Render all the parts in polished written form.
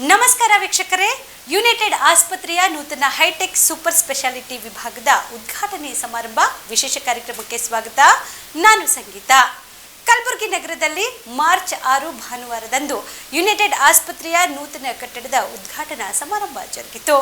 ನಮಸ್ಕಾರ ವೀಕ್ಷಕರೇ, ಯುನೈಟೆಡ್ ಆಸ್ಪತ್ರೆಯ ನೂತನ ಹೈಟೆಕ್ ಸೂಪರ್ ಸ್ಪೆಷಾಲಿಟಿ ವಿಭಾಗದ ಉದ್ಘಾಟನೆ ಸಮಾರಂಭ ವಿಶೇಷ ಕಾರ್ಯಕ್ರಮಕ್ಕೆ ಸ್ವಾಗತ. ನಾನು ಸಂಗೀತ. ಕಲಬುರಗಿ ನಗರದಲ್ಲಿ ಮಾರ್ಚ್ 6 ಭಾನುವಾರದಂದು ಯುನೈಟೆಡ್ ಆಸ್ಪತ್ರೆಯ ನೂತನ ಕಟ್ಟಡದ ಉದ್ಘಾಟನಾ ಸಮಾರಂಭ ಜರುಗಿತು.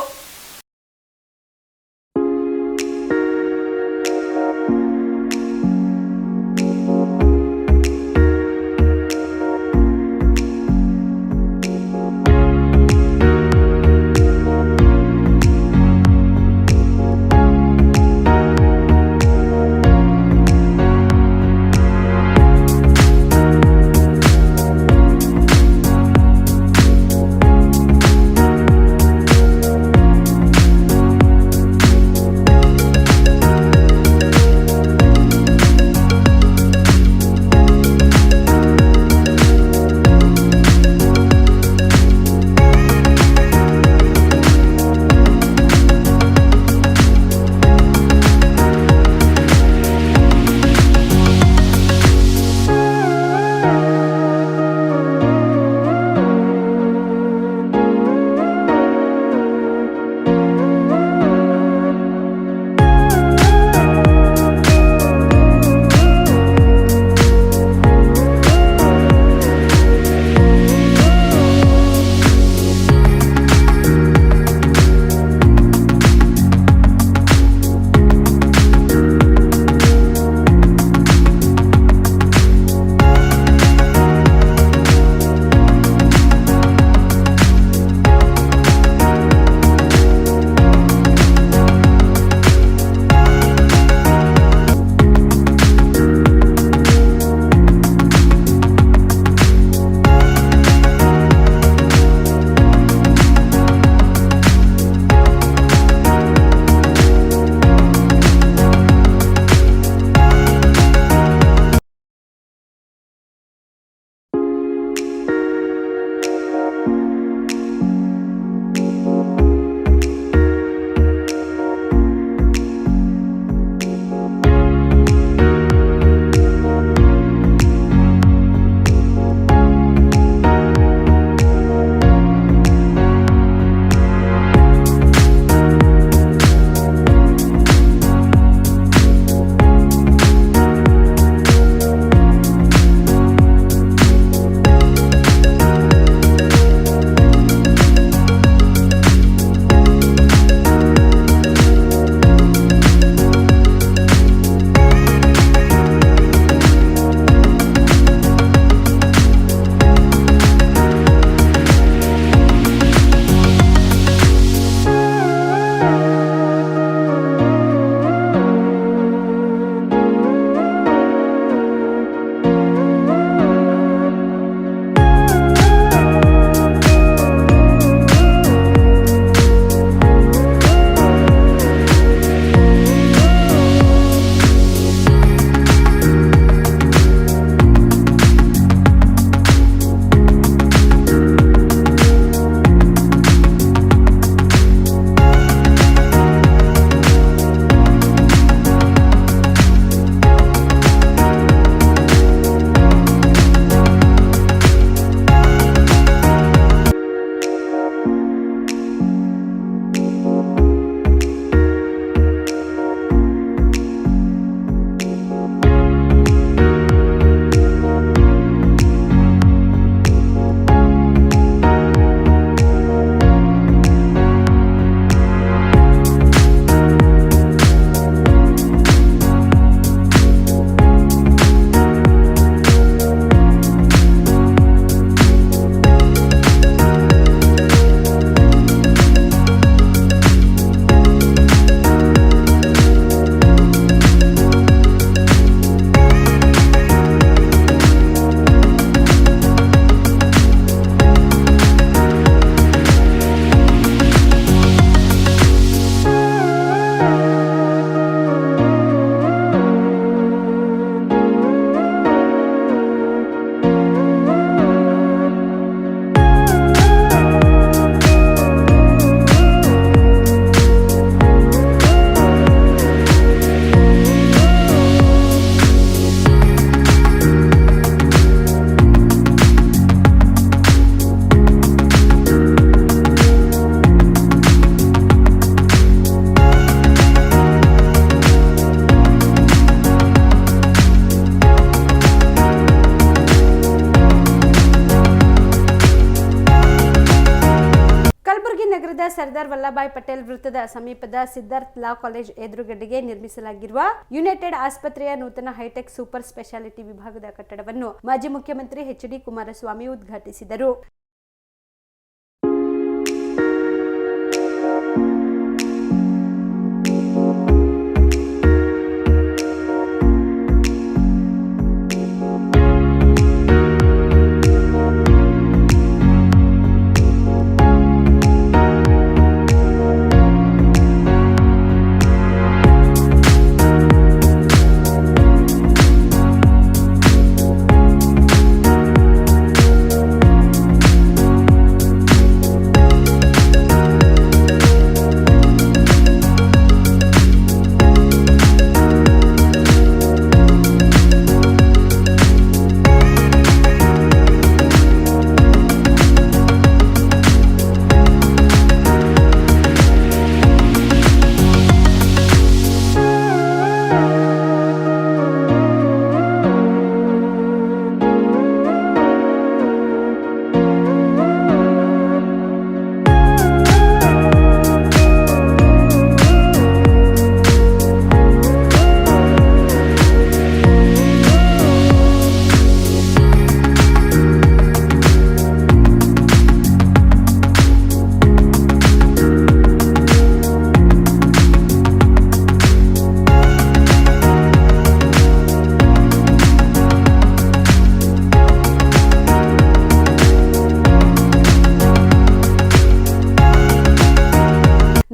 ನಗರದ ಸರ್ದಾರ್ ವಲ್ಲಭಾಯ್ ಪಟೇಲ್ ವೃತ್ತದ ಸಮೀಪದ ಸಿದ್ಧಾರ್ಥ್ ಲಾ ಕಾಲೇಜ್ ಎದುರುಗಡೆಗೆ ನಿರ್ಮಿಸಲಾಗಿರುವ ಯುನೈಟೆಡ್ ಆಸ್ಪತ್ರೆಯ ನೂತನ ಹೈಟೆಕ್ ಸೂಪರ್ ಸ್ಪೆಷಾಲಿಟಿ ವಿಭಾಗದ ಕಟ್ಟಡವನ್ನು ಮಾಜಿ ಮುಖ್ಯಮಂತ್ರಿ ಎಚ್.ಡಿ. ಕುಮಾರಸ್ವಾಮಿ ಉದ್ಘಾಟಿಸಿದರು.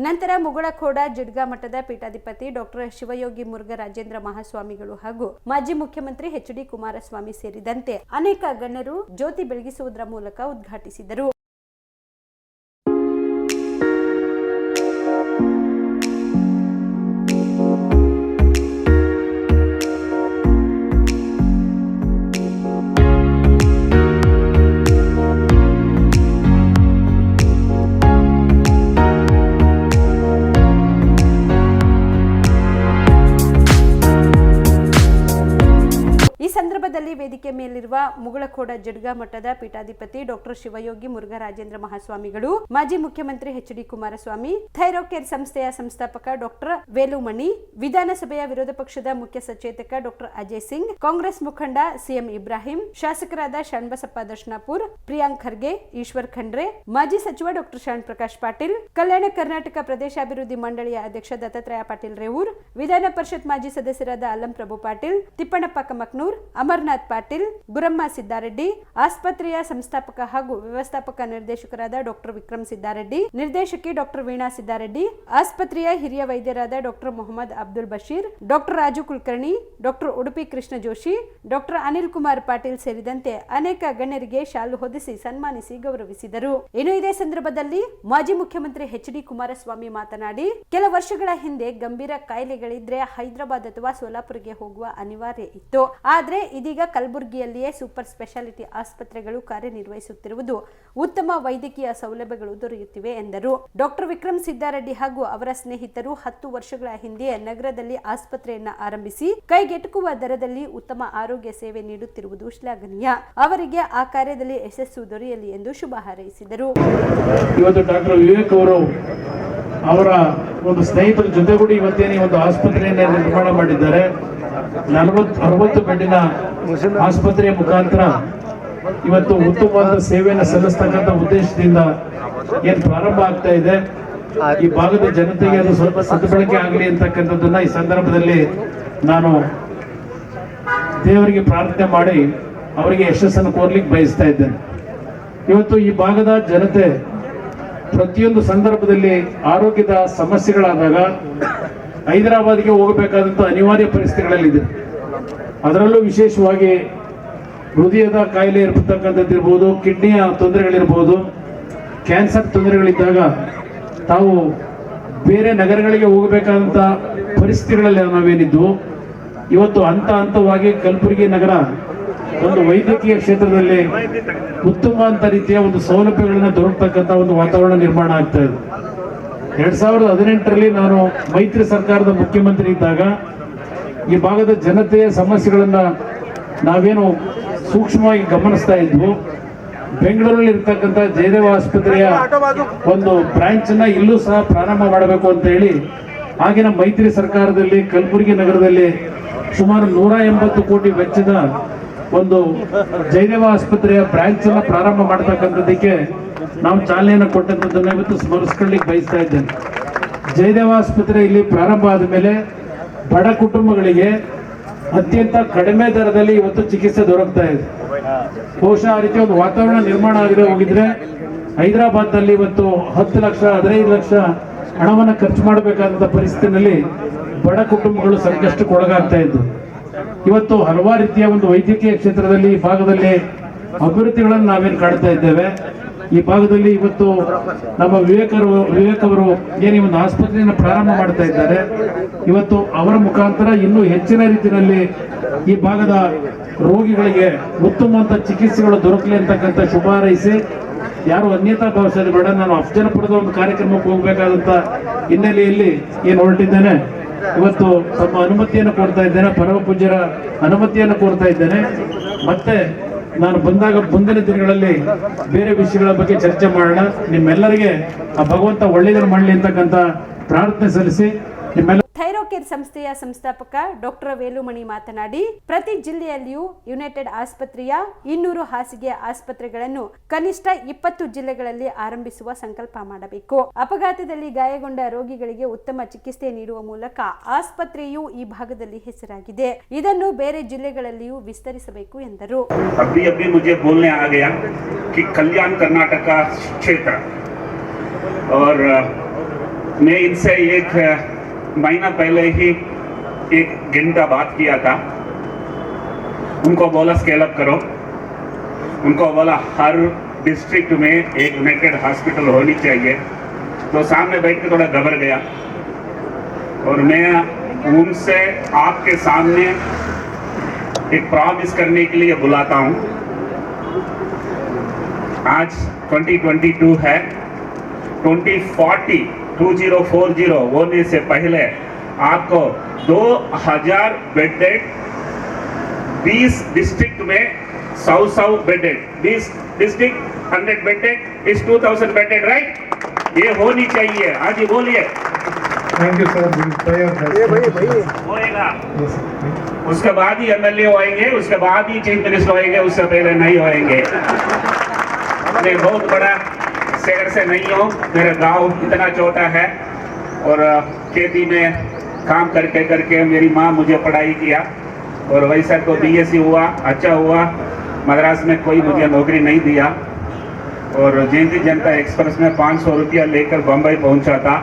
ನಂತರ ಮುಗಳಖೋಡ ಜಿಡ್ಗಾ ಮಠದ ಪೀಠಾಧಿಪತಿ ಡಾಕ್ಟರ್ ಶಿವಯೋಗಿ ಮುರುಘರಾಜೇಂದ್ರ ಮಹಾಸ್ವಾಮಿಗಳು ಹಾಗೂ ಮಾಜಿ ಮುಖ್ಯಮಂತ್ರಿ ಎಚ್.ಡಿ. ಕುಮಾರಸ್ವಾಮಿ ಸೇರಿದಂತೆ ಅನೇಕ ಗಣ್ಯರು ಜ್ಯೋತಿ ಬೆಳಗಿಸುವುದರ ಮೂಲಕ ಉದ್ಘಾಟಿಸಿದರು. ಸಂದರ್ಭದಲ್ಲಿ ವೇದಿಕೆ ಮೇಲಿರುವ ಮುಗಳಖೋಡ ಜಿಡ್ಗಾ ಮಠದ ಪೀಠಾಧಿಪತಿ ಡಾಕ್ಟರ್ ಶಿವಯೋಗಿ ಮುರುಘರಾಜೇಂದ್ರ ಮಹಾಸ್ವಾಮಿಗಳು, ಮಾಜಿ ಮುಖ್ಯಮಂತ್ರಿ ಎಚ್.ಡಿ. ಕುಮಾರಸ್ವಾಮಿ, ಥೈರೋಕೇರ್ ಸಂಸ್ಥೆಯ ಸಂಸ್ಥಾಪಕ ಡಾಕ್ಟರ್ ವೇಲುಮಣಿ, ವಿಧಾನಸಭೆಯ ವಿರೋಧ ಪಕ್ಷದ ಮುಖ್ಯ ಸಚೇತಕ ಡಾಕ್ಟರ್ ಅಜಯ್ ಸಿಂಗ್, ಕಾಂಗ್ರೆಸ್ ಮುಖಂಡ ಸಿಎಂ ಇಬ್ರಾಹಿಂ, ಶಾಸಕರಾದ ಶರಣಬಸಪ್ಪ ದರ್ಶನಾಪುರ್, ಪ್ರಿಯಾಂಕ್ ಖರ್ಗೆ, ಈಶ್ವರ್ ಖಂಡ್ರೆ, ಮಾಜಿ ಸಚಿವ ಡಾಕ್ಟರ್ ಶರಣ್ ಪ್ರಕಾಶ್ ಪಾಟೀಲ್, ಕಲ್ಯಾಣ ಕರ್ನಾಟಕ ಪ್ರದೇಶಾಭಿವೃದ್ಧಿ ಮಂಡಳಿಯ ಅಧ್ಯಕ್ಷ ದತ್ತಾತ್ರೇಯ ಪಾಟೀಲ್ ರೇವೂರ್, ವಿಧಾನ ಪರಿಷತ್ ಮಾಜಿ ಸದಸ್ಯರಾದ ಅಲ್ಲಂ ಪ್ರಭು ಪಾಟೀಲ್, ತಿಪ್ಪಣ್ಣಪ್ಪ ಕಮಕ್ನೂರ್, ಅಮರನಾಥ್ ಪಾಟೀಲ್, ಗುರಮ್ಮ ಸಿದ್ದಾರೆಡ್ಡಿ, ಆಸ್ಪತ್ರೆಯ ಸಂಸ್ಥಾಪಕ ಹಾಗೂ ವ್ಯವಸ್ಥಾಪಕ ನಿರ್ದೇಶಕರಾದ ಡಾಕ್ಟರ್ ವಿಕ್ರಮ್ ಸಿದ್ದಾರೆಡ್ಡಿ, ನಿರ್ದೇಶಕಿ ಡಾಕ್ಟರ್ ವೀಣಾ ಸಿದ್ದಾರೆಡ್ಡಿ, ಆಸ್ಪತ್ರೆಯ ಹಿರಿಯ ವೈದ್ಯರಾದ doctor Mohammed Abdul Basheer, doctor Raju Kulkarni, doctor Udupi Krishna Joshi, doctor Anil Kumar Patil ಸೇರಿದಂತೆ ಅನೇಕ ಗಣ್ಯರಿಗೆ ಶಾಲು ಹೊದಿಸಿ ಸನ್ಮಾನಿಸಿ ಗೌರವಿಸಿದರು. ಇನ್ನು ಇದೇ ಸಂದರ್ಭದಲ್ಲಿ ಮಾಜಿ ಮುಖ್ಯಮಂತ್ರಿ ಎಚ್.ಡಿ. ಕುಮಾರಸ್ವಾಮಿ ಮಾತನಾಡಿ, ಕೆಲ ವರ್ಷಗಳ ಹಿಂದೆ ಗಂಭೀರ ಕಾಯಿಲೆಗಳಿದ್ರೆ ಹೈದರಾಬಾದ್ ಅಥವಾ ಸೋಲಾಪುರ್ಗೆ ಹೋಗುವ ಅನಿವಾರ್ಯ ಇತ್ತು. ಆದ್ರೆ ಇದೀಗ ಕಲಬುರಗಿಯಲ್ಲಿಯೇ ಸೂಪರ್ ಸ್ಪೆಷಾಲಿಟಿ ಆಸ್ಪತ್ರೆಗಳು ಕಾರ್ಯನಿರ್ವಹಿಸುತ್ತಿರುವುದು ಉತ್ತಮ ವೈದ್ಯಕೀಯ ಸೌಲಭ್ಯಗಳು ದೊರೆಯುತ್ತಿವೆ ಎಂದರು. ಡಾಕ್ಟರ್ ವಿಕ್ರಮ್ ಸಿದ್ದಾರೆಡ್ಡಿ ಹಾಗೂ ಅವರ ಸ್ನೇಹಿತರು 10 ವರ್ಷಗಳ ಹಿಂದೆ ನಗರದಲ್ಲಿ ಆಸ್ಪತ್ರೆಯನ್ನ ಆರಂಭಿಸಿ ಕೈಗೆಟುಕುವ ದರದಲ್ಲಿ ಉತ್ತಮ ಆರೋಗ್ಯ ಸೇವೆ ನೀಡುತ್ತಿರುವುದು ಶ್ಲಾಘನೀಯ. ಅವರಿಗೆ ಆ ಕಾರ್ಯದಲ್ಲಿ ಯಶಸ್ಸು ದೊರೆಯಲಿ ಎಂದು ಶುಭ ಹಾರೈಸಿದರು. ಇವತ್ತು ಡಾಕ್ಟರ್ ವಿವೇಕ್ ಅವರು ಅವರ ಒಂದು ಸ್ನೇಹಿತರ ಜೊತೆಗೂಡಿ ಇವತ್ತೇನೆ ಒಂದು ಆಸ್ಪತ್ರೆಯನ್ನು ನಿರ್ಮಾಣ ಮಾಡಿದ್ದಾರೆ. 40-60 ಬೆಡ್ಡಿನ ಆಸ್ಪತ್ರೆಯ ಮುಖಾಂತರ ಇವತ್ತು ಉತ್ತಮವಾದ ಸೇವೆಯನ್ನು ಸಲ್ಲಿಸ್ತಕ್ಕಂಥ ಉದ್ದೇಶದಿಂದ ಏನು ಪ್ರಾರಂಭ ಆಗ್ತಾ ಇದೆ, ಈ ಭಾಗದ ಜನತೆಗೆ ಅದು ಸ್ವಲ್ಪ ಸದ್ಬಳಕೆ ಆಗಲಿ ಅಂತಕ್ಕಂಥದ್ದನ್ನ ಈ ಸಂದರ್ಭದಲ್ಲಿ ನಾನು ದೇವರಿಗೆ ಪ್ರಾರ್ಥನೆ ಮಾಡಿ ಅವರಿಗೆ ಯಶಸ್ಸನ್ನು ಕೋರ್ಲಿಕ್ಕೆ ಬಯಸ್ತಾ ಇದ್ದೇನೆ. ಇವತ್ತು ಈ ಭಾಗದ ಜನತೆ ಪ್ರತಿಯೊಂದು ಸಂದರ್ಭದಲ್ಲಿ ಆರೋಗ್ಯದ ಸಮಸ್ಯೆಗಳಾದಾಗ ಹೈದರಾಬಾದ್ಗೆ ಹೋಗಬೇಕಾದಂಥ ಅನಿವಾರ್ಯ ಪರಿಸ್ಥಿತಿಗಳಲ್ಲಿದೆ. ಅದರಲ್ಲೂ ವಿಶೇಷವಾಗಿ ಹೃದಯದ ಕಾಯಿಲೆ ಇರತಕ್ಕಂಥದ್ದಿರ್ಬೋದು, ಕಿಡ್ನಿಯ ತೊಂದರೆಗಳಿರ್ಬೋದು, ಕ್ಯಾನ್ಸರ್ ತೊಂದರೆಗಳಿದ್ದಾಗ ತಾವು ಬೇರೆ ನಗರಗಳಿಗೆ ಹೋಗಬೇಕಾದಂಥ ಪರಿಸ್ಥಿತಿಗಳಲ್ಲಿ ನಾವೇನಿದ್ವು, ಇವತ್ತು ಹಂತವಾಗಿ ಕಲಬುರಗಿ ನಗರ ಒಂದು ವೈದ್ಯಕೀಯ ಕ್ಷೇತ್ರದಲ್ಲಿ ಉತ್ತಮವಾದ ರೀತಿಯ ಒಂದು ಸೌಲಭ್ಯಗಳನ್ನ ದೊರಕತಕ್ಕಂಥ ಒಂದು ವಾತಾವರಣ ನಿರ್ಮಾಣ ಆಗ್ತಾ ಇದೆ. 2018ರಲ್ಲಿ ನಾನು ಮೈತ್ರಿ ಸರ್ಕಾರದ ಮುಖ್ಯಮಂತ್ರಿ ಇದ್ದಾಗ ಈ ಭಾಗದ ಜನತೆಯ ಸಮಸ್ಯೆಗಳನ್ನ ನಾವೇನು ಸೂಕ್ಷ್ಮವಾಗಿ ಗಮನಿಸ್ತಾ ಇದ್ವು, ಬೆಂಗಳೂರಲ್ಲಿ ಇರ್ತಕ್ಕಂಥ ಜಯದೇವ ಆಸ್ಪತ್ರೆಯ ಒಂದು ಬ್ರಾಂಚ್ ಅನ್ನ ಇಲ್ಲೂ ಸಹ ಪ್ರಾರಂಭ ಮಾಡಬೇಕು ಅಂತ ಹೇಳಿ ಆಗಿನ ಮೈತ್ರಿ ಸರ್ಕಾರದಲ್ಲಿ ಕಲಬುರಗಿ ನಗರದಲ್ಲಿ ಸುಮಾರು 180 ಕೋಟಿ ವೆಚ್ಚದ ಒಂದು ಜಯದೇವ ಆಸ್ಪತ್ರೆಯ ಬ್ರಾಂಚ್ ಅನ್ನ ಪ್ರಾರಂಭ ಮಾಡತಕ್ಕಂಥದ್ದಕ್ಕೆ ನಾವು ಚಾಲನೆಯನ್ನು ಕೊಟ್ಟಂಥದ್ದನ್ನು ಇವತ್ತು ಸ್ಮರಿಸ್ಕೊಳ್ಳಿಕ್ಕೆ ಬಯಸ್ತಾ ಇದ್ದೇನೆ. ಜಯದೇವ ಆಸ್ಪತ್ರೆ ಇಲ್ಲಿ ಪ್ರಾರಂಭ ಆದ ಮೇಲೆ ಬಡ ಕುಟುಂಬಗಳಿಗೆ ಅತ್ಯಂತ ಕಡಿಮೆ ದರದಲ್ಲಿ ಇವತ್ತು ಚಿಕಿತ್ಸೆ ದೊರಕ್ತಾ ಇದೆ. ಬಹುಶಃ ಆ ರೀತಿ ಒಂದು ವಾತಾವರಣ ನಿರ್ಮಾಣ ಆಗದೆ ಹೋಗಿದ್ರೆ ಹೈದರಾಬಾದ್ನಲ್ಲಿ ಇವತ್ತು 10 ಲಕ್ಷ 15 ಲಕ್ಷ ಹಣವನ್ನು ಖರ್ಚು ಮಾಡಬೇಕಾದಂಥ ಪರಿಸ್ಥಿತಿನಲ್ಲಿ ಬಡ ಕುಟುಂಬಗಳು ಸಂಕಷ್ಟಕ್ಕೆ ಒಳಗಾಗ್ತಾ ಇದ್ದು, ಇವತ್ತು ಹಲವಾರು ರೀತಿಯ ಒಂದು ವೈದ್ಯಕೀಯ ಕ್ಷೇತ್ರದಲ್ಲಿ ಈ ಭಾಗದಲ್ಲಿ ಅಭಿವೃದ್ಧಿಗಳನ್ನು ನಾವೇನು ಕಾಣ್ತಾ ಇದ್ದೇವೆ. ಈ ಭಾಗದಲ್ಲಿ ಇವತ್ತು ನಮ್ಮ ವಿವೇಕ್ ಅವರು ಏನು ಒಂದು ಆಸ್ಪತ್ರೆಯನ್ನು ಪ್ರಾರಂಭ ಮಾಡ್ತಾ ಇದ್ದಾರೆ. ಇವತ್ತು ಅವರ ಮುಖಾಂತರ ಇನ್ನೂ ಹೆಚ್ಚಿನ ರೀತಿಯಲ್ಲಿ ಈ ಭಾಗದ ರೋಗಿಗಳಿಗೆ ಉತ್ತಮವಾದ ಚಿಕಿತ್ಸೆಗಳು ದೊರಕಲಿ ಅಂತಕ್ಕಂಥ ಶುಭ ಹಾರೈಸಿ, ಯಾರು ಅನ್ಯತಾ ಭಾವಿಸೋದು ಬೇಡ. ನಾನು ಅಫ್ಜಲ್ಪುರದ ಒಂದು ಕಾರ್ಯಕ್ರಮಕ್ಕೆ ಹೋಗಬೇಕಾದಂತ ಹಿನ್ನೆಲೆಯಲ್ಲಿ ಏನು ಹೊರಟಿದ್ದೇನೆ, ಇವತ್ತು ತಮ್ಮ ಅನುಮತಿಯನ್ನು ಕೋರ್ತಾ ಇದ್ದೇನೆ, ಪರಮ ಪೂಜ್ಯರ ಅನುಮತಿಯನ್ನು ಕೋರ್ತಾ ಇದ್ದೇನೆ. ಮತ್ತೆ ನಾನು ಬಂದಾಗ ಮುಂದಿನ ದಿನಗಳಲ್ಲಿ ಬೇರೆ ವಿಷಯಗಳ ಬಗ್ಗೆ ಚರ್ಚೆ ಮಾಡೋಣ. ನಿಮ್ಮೆಲ್ಲರಿಗೆ ಆ ಭಗವಂತ ಒಳ್ಳೆಯದನ್ನು ಮಾಡಲಿ ಅಂತಕ್ಕಂಥ ಪ್ರಾರ್ಥನೆ ಸಲ್ಲಿಸಿ ನಿಮ್ಮೆಲ್ಲ ಥೈರೋಕೇರ್ ಸಂಸ್ಥೆಯ ಸಂಸ್ಥಾಪಕ ಡಾಕ್ಟರ್ ವೇಲುಮಣಿ ಮಾತನಾಡಿ, ಪ್ರತಿ ಜಿಲ್ಲೆಯಲ್ಲಿಯೂ ಯುನೈಟೆಡ್ ಆಸ್ಪತ್ರೆಯ 200 ಹಾಸಿಗೆ ಆಸ್ಪತ್ರೆಗಳನ್ನು ಕನಿಷ್ಠ 20 ಜಿಲ್ಲೆಗಳಲ್ಲಿ ಆರಂಭಿಸುವ ಸಂಕಲ್ಪ ಮಾಡಬೇಕು. ಅಪಘಾತದಲ್ಲಿ ಗಾಯಗೊಂಡ ರೋಗಿಗಳಿಗೆ ಉತ್ತಮ ಚಿಕಿತ್ಸೆ ನೀಡುವ ಮೂಲಕ ಆಸ್ಪತ್ರೆಯು ಈ ಭಾಗದಲ್ಲಿ ಹೆಸರಾಗಿದೆ. ಇದನ್ನು ಬೇರೆ ಜಿಲ್ಲೆಗಳಲ್ಲಿಯೂ ವಿಸ್ತರಿಸಬೇಕು ಎಂದರು. अभी मुझे बोलने आ गया कि कल्याण कर्नाटक का क्षेत्र, और मैं इनसे एक महीना पहले ही 1 घंटा बात किया था. उनको बोला स्केल अप करो, उनको बोला हर डिस्ट्रिक्ट में एक यूनाइटेड हॉस्पिटल होनी चाहिए. तो सामने बैठ के थोड़ा घबर गया, और मैं उनसे आपके सामने एक प्रॉमिस करने के लिए बुलाता हूं. आज 2022 है, 2040 होने से पहले आपको 2000 बेडेड 20 डिस्ट्रिक्ट में 100 बेडेड, 20 डिस्ट्रिक्ट 100 बेडेड इस 2000 बेडेड, राइट? ये होनी चाहिए. आज ही बोलिए. Thank you sir. होएगा. उसके बाद ही एमएलए होएंगे, उसके बाद ही चीफ मिनिस्टर होएंगे, उससे पहले नहीं होएंगे. मैं बहुत बड़ा शहर से नहीं हूँ, मेरा गांव इतना छोटा है, और खेती में काम करके करके मेरी माँ मुझे पढ़ाई किया, और वैसा तो बीएससी हुआ, अच्छा हुआ. मद्रास में कोई मुझे नौकरी नहीं दिया, और जयंती जनता एक्सप्रेस में 500 रुपया लेकर बम्बई पहुंचा था,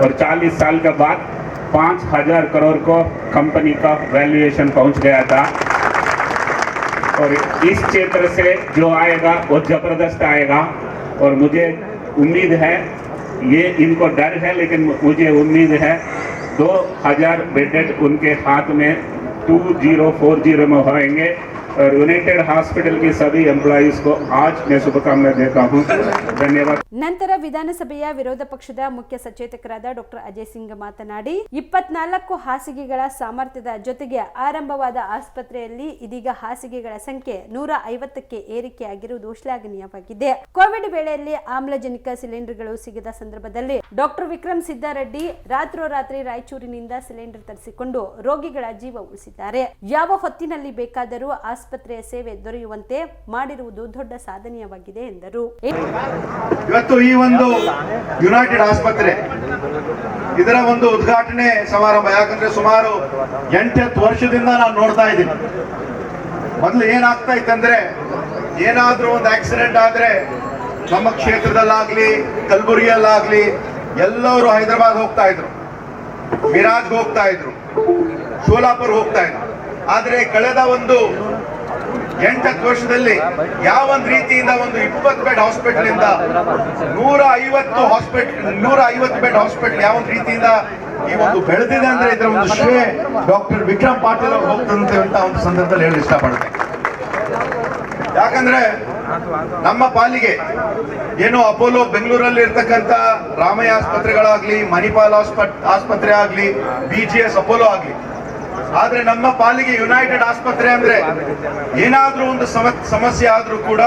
और 40 साल के बाद 5000 करोड़ को कंपनी का वैल्यूएशन पहुंच गया था. और इस क्षेत्र से जो आएगा वो जबरदस्त आएगा, और मुझे उम्मीद है, ये इनको डर है लेकिन मुझे उम्मीद है 2000 बेडेड उनके हाथ में 2040 में होंगे. और यूनाइटेड हॉस्पिटल के सभी एम्प्लॉइज को आज मैं शुभकामनाएं देता हूं. धन्यवाद. ನಂತರ ವಿಧಾನಸಭೆಯ ವಿರೋಧ ಪಕ್ಷದ ಮುಖ್ಯ ಸಚೇತಕರಾದ ಡಾಕ್ಟರ್ ಅಜಯ್ ಸಿಂಗ್ ಮಾತನಾಡಿ, 24 ಹಾಸಿಗೆಗಳ ಸಾಮರ್ಥ್ಯದ ಜೊತೆಗೆ ಆರಂಭವಾದ ಆಸ್ಪತ್ರೆಯಲ್ಲಿ ಇದೀಗ ಹಾಸಿಗೆಗಳ ಸಂಖ್ಯೆ 150ಕ್ಕೆ ಏರಿಕೆಯಾಗಿರುವುದು ಶ್ಲಾಘನೀಯವಾಗಿದೆ. ಕೋವಿಡ್ ವೇಳೆಯಲ್ಲಿ ಆಮ್ಲಜನಕ ಸಿಲಿಂಡರ್ಗಳು ಸಿಗದ ಸಂದರ್ಭದಲ್ಲಿ ಡಾಕ್ಟರ್ ವಿಕ್ರಮ್ ಸಿದ್ದಾರೆಡ್ಡಿ ರಾತ್ರೋರಾತ್ರಿ ರಾಯಚೂರಿನಿಂದ ಸಿಲಿಂಡರ್ ತರಿಸಿಕೊಂಡು ರೋಗಿಗಳ ಜೀವ ಉಳಿಸಿದ್ದಾರೆ. ಯಾವ ಹೊತ್ತಿನಲ್ಲಿ ಬೇಕಾದರೂ ಆಸ್ಪತ್ರೆಯ ಸೇವೆ ದೊರೆಯುವಂತೆ ಮಾಡಿರುವುದು ದೊಡ್ಡ ಸಾಧನೆಯಾಗಿದೆ ಎಂದರು. ಇವತ್ತು ಈ ಒಂದು ಯುನೈಟೆಡ್ ಆಸ್ಪತ್ರೆ ಇದರ ಒಂದು ಉದ್ಘಾಟನೆ ಸಮಾರಂಭ, ಯಾಕಂದ್ರೆ ಸುಮಾರು 8 ವರ್ಷದಿಂದ ನಾನು ನೋಡ್ತಾ ಇದ್ದೀನಿ. ಮೊದಲು ಏನಾಗ್ತಾ ಇತ್ತಂದ್ರೆ, ಏನಾದ್ರೂ ಒಂದು ಆಕ್ಸಿಡೆಂಟ್ ಆದ್ರೆ ನಮ್ಮ ಕ್ಷೇತ್ರದಲ್ಲಾಗ್ಲಿ ಕಲಬುರಗಿಯಲ್ಲಾಗ್ಲಿ ಎಲ್ಲರೂ ಹೈದರಾಬಾದ್ ಹೋಗ್ತಾ ಇದ್ರು, ಮಿರಾಜ್ಗೆ ಹೋಗ್ತಾ ಇದ್ರು, ಶೋಲಾಪುರ್ ಹೋಗ್ತಾ ಇದ್ರು. ಆದ್ರೆ ಕಳೆದ ಒಂದು 8 ವರ್ಷದಲ್ಲಿ ಯಾವ ಒಂದು ರೀತಿಯಿಂದ ಒಂದು 20 ಬೆಡ್ ಹಾಸ್ಪಿಟಲ್ ಇಂದ 150 ಬೆಡ್ ಹಾಸ್ಪಿಟಲ್ ಯಾವ ಒಂದು ರೀತಿಯಿಂದ ಈ ಒಂದು ಬೆಳೆದಿದೆ ಅಂದ್ರೆ ಇದರ ಒಂದು ಶ್ರೇಯ ಡಾಕ್ಟರ್ ವಿಕ್ರಮ್ ಪಾಟೀಲ್ ಅವರು ಹೋಗ್ತಂತೆ ಅಂತ ಒಂದು ಸಂದರ್ಭದಲ್ಲಿ ಹೇಳಿ ಇಷ್ಟಪಡ್ತೇನೆ. ಯಾಕಂದ್ರೆ ನಮ್ಮ ಪಾಲಿಗೆ ಏನು ಅಪೋಲೋ ಬೆಂಗಳೂರಲ್ಲಿ ಇರ್ತಕ್ಕಂಥ ರಾಮಯ್ಯ ಆಸ್ಪತ್ರೆಗಳಾಗ್ಲಿ, ಮಣಿಪಾಲ್ ಆಸ್ಪತ್ರೆ ಆಗ್ಲಿ, BGS ಅಪೋಲೋ ಆಗ್ಲಿ, ಆದ್ರೆ ನಮ್ಮ ಪಾಲಿಗೆ ಯುನೈಟೆಡ್ ಆಸ್ಪತ್ರೆ ಅಂದ್ರೆ ಏನಾದ್ರೂ ಒಂದು ಸಮಸ್ಯೆ ಆದ್ರೂ ಕೂಡ